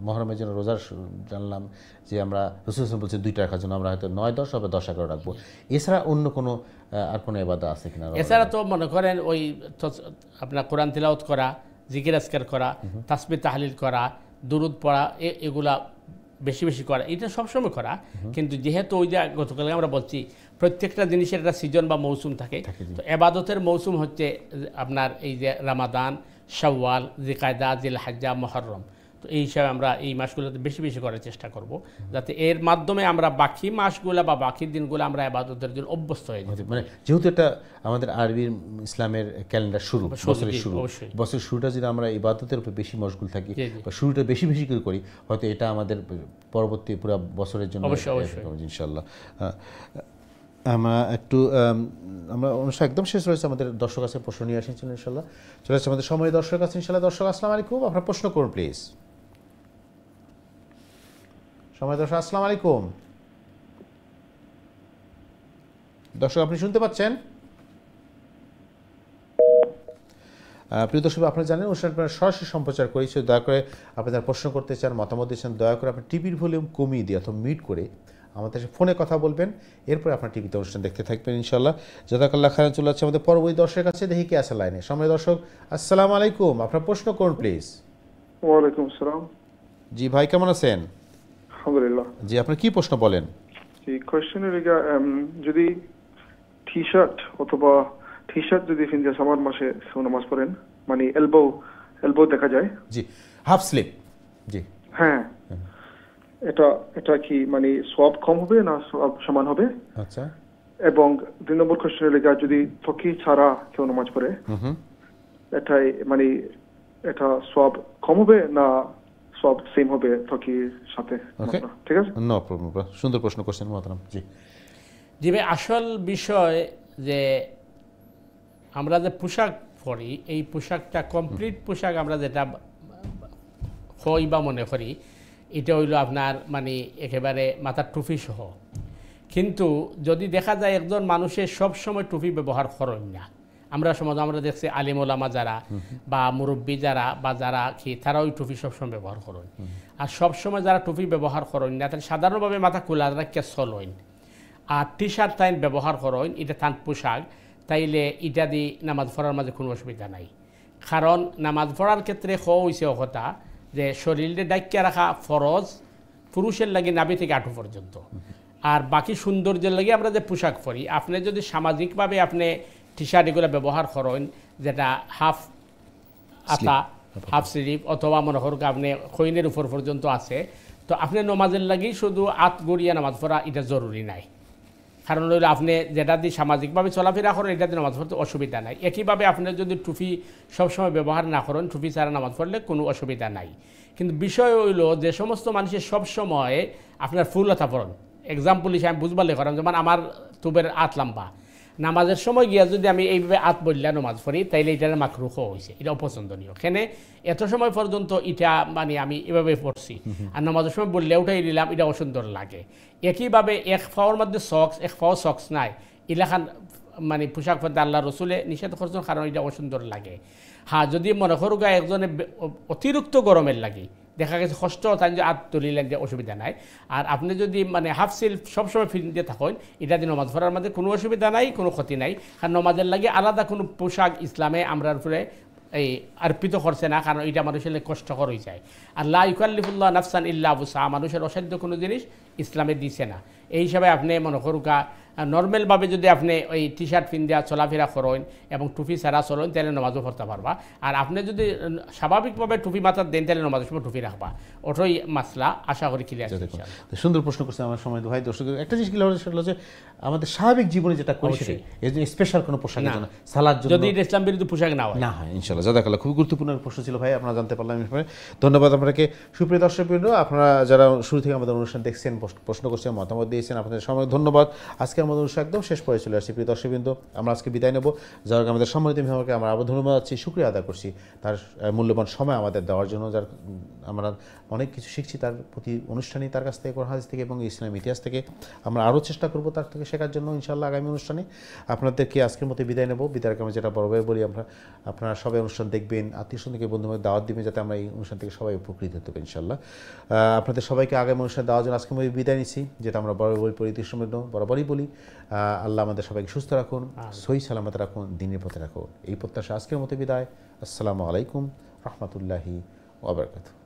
Speaker 1: মুহররমের জন্য রোজার জানলাম যে আমরা রাসূল সাল্লাল্লাহু আলাইহি ওয়াসাল্লাম বলছেন 2টা রাখার জন্য আমরা হয়তো 9-10 অথবা 10-11 রাখবো। এছাড়া অন্য কোনো আর কোনো ইবাদত আছে কিনা?
Speaker 2: এছাড়া তো মনে করেন ওই আপনার কোরআন তিলাওয়াত করা, জিকির আজকার করা, তাসবিহ তাহলিল করা, দুরুদ পড়া, এগুলা বেশি বেশি করা, এটা সবসময় করা। কিন্তু যেহেতু ওই যে গতকাল আমরা বলছি প্রত্যেকটা জিনিসের একটা সিজন বা মৌসুম থাকে, তো ইবাদতের মৌসুম হচ্ছে আপনার এই যে রমাদান, শাওয়াল, জিলকায়দা, জিলহজ্জা, মুহররম। তো এই হিসাবে আমরা এই মাসগুলোতে বেশি বেশি করার চেষ্টা করব, যাতে এর মাধ্যমে আমরা বাকি মাসগুলো বা বাকি দিনগুলো আমরা ইবাদতের জন্য অভ্যস্ত হয়ে যাই।
Speaker 1: মানে যেহেতু এটা আমাদের আরবি ইসলামের ক্যালেন্ডার শুরু, বছরের শুরু, বছরের শুরুটা যদি আমরা ইবাদতের উপর বেশি মশগুল থাকি বা শুরুটা বেশি বেশি করে করি, হয়তো এটা আমাদের পরবর্তী পুরো বছরের জন্য ইনশাআল্লাহ। আমরা অনুষ্ঠান একদম শেষ রয়েছে, আমাদের দর্শক আছে প্রশ্ন নিয়ে আসেন ইনশাআল্লাহ। চলে আসছে আমাদের সময় দর্শক আছে ইনশাআল্লাহ। দর্শক আসসালামু আলাইকুম, আপনার প্রশ্ন করুন প্লিজ। সময় দর্শক আসসালামু আলাইকুম। দর্শক আপনি শুনতে পাচ্ছেন? প্রিয় দর্শক আপনারা জানেন অনুষ্ঠান সরাসরি সম্প্রচার করেছি, দয়া করে আপনি যারা প্রশ্ন করতে চান, মতামত দিচ্ছেন, দয়া করে আপনি টিভির ভলিউম কমিয়ে দিয়ে অথবা মিউট করে আমাদের ফোনে কথা বলবেন, এরপরে আপনার টিভিতে অনুষ্ঠান দেখতে থাকবেন ইনশাআল্লাহ। জাযাকাল্লাহ খাইরান। চলে যাচ্ছে আমাদের পরবর্তী দর্শকের কাছে, দেখি কে আছে লাইনে। সময় দর্শক আসসালামু আলাইকুম, আপনার প্রশ্ন করুন প্লিজ।
Speaker 4: ওয়ালাইকুম আসসালাম।
Speaker 1: জি ভাই, কেমন আছেন?
Speaker 4: আলহামদুলিল্লাহ।
Speaker 1: জি, আপনার কি প্রশ্ন বলেন?
Speaker 4: জি, কোয়েশ্চেনের যদি টি শার্ট অথবা টি শার্ট যদি ফিনজা সামার মাসে নামাজ পড়েন, মানে এলবো দেখা যায়,
Speaker 1: জি হাফ স্লিপ, জি
Speaker 4: হ্যাঁ, এটা কি মানে সওয়াব কম হবে না সওয়াব সমান হবে?
Speaker 1: আচ্ছা।
Speaker 4: এবং 2 নম্বর কোয়েশ্চেনের যদি ফকি ছাড়া কেউ নামাজ পড়ে, এটাই মানে এটা সওয়াব কম হবে না সব সেম হবে ফকির সাথে? ঠিক আছে,
Speaker 1: নো প্রবলেম। সুন্দর প্রশ্ন করছেন মোহতারাম। জি
Speaker 2: জি ভাই, আসল বিষয় যে আমরা যে পোশাক পরি, এই পোশাকটা কমপ্লিট পোশাক আমরা যেটা হই বা মনে করি, এটা হইল আপনার মানে একেবারে মাথার টুপি সহ। কিন্তু যদি দেখা যায় একজন মানুষের সব সময় টুপি ব্যবহার করেন না, আমরা সমাজ আমরা দেখছি আলিম ওলামা যারা বা মুরব্বী যারা বা যারা কি তারা ওই টুপি সবসময় ব্যবহার করেন। আর সবসময় যারা টুপি ব্যবহার করেন না, তাহলে সাধারণভাবে মাথা খোলা রাখা চলেন, আর টি শার্ট তাই ব্যবহার করেন, এটা তান পোশাক, তাইলে এটা দিয়ে নামাজ পড়ার মাঝে কোনো অসুবিধা নাই। কারণ নামাজ পড়ার ক্ষেত্রে হইছে কথা যে শরীরে ডাইক্যা রাখা ফরজ পুরুষের লাগে নাভি থেকে আঁটু পর্যন্ত, আর বাকি সৌন্দর্যের লাগে আমরা যে পোশাক পরি, আপনি যদি সামাজিকভাবে আপনি টি শার্ট এগুলো ব্যবহার করেন, যেটা হাফ আতা, হাফ স্লিভ অথবা মনে করুক আপনি খৈনের উপর পর্যন্ত আছে, তো আপনি নমাজের লাগি শুধু আত গড়িয়া নামাজ পড়া এটা জরুরি নাই। কারণ হইলে আপনি যেটা দিয়ে সামাজিকভাবে চলাফেরা করেন, এটা দিয়ে নামাজ পড়তে অসুবিধা নাই। একইভাবে আপনি যদি টুপি সবসময় ব্যবহার না করেন, টুপি ছাড়া নামাজ পড়লে কোনো অসুবিধা নাই। কিন্তু বিষয় হইল যে সমস্ত মানুষের সবসময় আপনার ফুল হাতা পড়েন, এক্সাম্পল হিসেবে আমি বুঝবার লেখাম, যেমন আমার তুবের আত লম্বা, নামাজের সময় গিয়া যদি আমি এইভাবে আত বললা নামাজ পড়ি তাইলে এটার মাকরুহ হয়েছে, এটা অপছন্দনীয়। এখানে এত সময় পর্যন্ত এটা মানে আমি এভাবে পড়ছি আর নামাজের সময় বললে উঠাই দিলাম, এটা অসুন্দর লাগে। একইভাবে এক ফাওয়ার মধ্যে সক্স, এক ফাওয়ার সক্স নাই, এলাকান মানে পোশাক পরতে আল্লাহ রসুলে নিষেধ করছেন, কারণ এটা অসুন্দর লাগে। হ্যাঁ, যদি মনে করো গা একজনে অতিরিক্ত গরমের লাগে, দেখা গেছে কষ্ট তাই যে আত তুলিলেন, যে অসুবিধা নাই। আর আপনি যদি মানে হাফ সিল্ক সবসময় ফিল্ম দিয়ে থাকেন, এটা দিয়ে নমাজ পড়ার মধ্যে কোনো অসুবিধা নাই, কোনো ক্ষতি নাই। কারণ নমাজের লাগে আলাদা কোনো পোশাক ইসলামে আমরার উপরে এই আর্পিত করছে না, কারণ এটা মানুষের কষ্টকর হয়ে যায়। আর লা ইউকাল্লিফুল্লাহ নাফসান ইল্লা উসআহা, মানুষের অসাধ্য কোনো জিনিস ইসলামে দিছে না। এই হিসাবে আপনি মনে করুকা নর্মালভাবে যদি আপনি ওই টি শার্ট পিন দেওয়া চলাফেরা করেন এবং টুপি ছাড়া চলেন, তাহলে নমাজও পড়তে পারবা। আর আপনি যদি স্বাভাবিকভাবে টুপি মাথার দেন, তাহলে নমাজের সময় টুপি রাখবা। ওটাই মাসলা, আশা করি ক্লিয়ার।
Speaker 1: সুন্দর প্রশ্ন করছে আমার সময় ভাই। দর্শক একটা জিনিস ক্লিয়ার সেটা হচ্ছে আমাদের স্বাভাবিক জীবনে যেটা করি সেটাই, এই জন্য স্পেশাল কোনো পোশাকের জন্য সালাদ জন্য
Speaker 2: যদি ইসলাম বিরোধী পোশাক না হয়,
Speaker 1: না হয় ইনশাআল্লাহ। জাযাকাল্লাহ, খুবই গুরুত্বপূর্ণ প্রশ্ন ছিল ভাই, আপনারা জানতে পারলাম। ধন্যবাদ আপনাকে। সুপ্রিয় দর্শকবৃন্দ, আপনারা যারা শুরু থেকে আমাদের অনুষ্ঠান দেখছেন, প্রশ্ন করছেন, মতামত দিয়েছেন, আপনাদের সময় ধন্যবাদ। আজকে আমাদের অনুষ্ঠান একদম শেষ পরে চলে আসছি। প্রিয় দর্শকবৃন্দ, আমরা আজকে বিদায় নেব। যারা আমাদের সম্মানিত মেহমানকে আমরা আবার ধন্যবাদ জানাচ্ছি, শুকরিয়া আদায় করছি তার মূল্যবান সময় আমাদের দেওয়ার জন্য। যার আমরা অনেক কিছু শিখছি তার প্রতি অনুষ্ঠানে, তার কাছ থেকে, কোরআন হাদিস থেকে এবং ইসলামের ইতিহাস থেকে। আমরা আরও চেষ্টা করব তার থেকে শেখার জন্য ইনশাআল্লাহ আগামী অনুষ্ঠানে। আপনাদেরকে আজকের মতো বিদায় নেব। বিদায়ের আমি যেটা বড় ভাই বলি, আপনারা সবাই অনুষ্ঠান দেখবেন, আত্মীয় স্বজনকে বন্ধুবান্ধব দাওয়াত দিবেন, যাতে আমরা এই অনুষ্ঠান থেকে সবাই উপকৃত হতে পারি ইনশাআল্লাহ। আপনাদের সবাইকে আগামী অনুষ্ঠানে দেওয়ার জন্য আজকে আমি বিদায় নিচ্ছি, যেটা আমরা বরাবরই বরাবরই বলি। আল্লাহ আমাদের সবাইকে সুস্থ রাখুন, সহি সালামত রাখুন, দিনের পথে রাখুন। এই প্রত্যাশা আজকের মতো বিদায়। আসসালামু আলাইকুম রহমতুল্লাহি ওয়া বারাকাতুহু।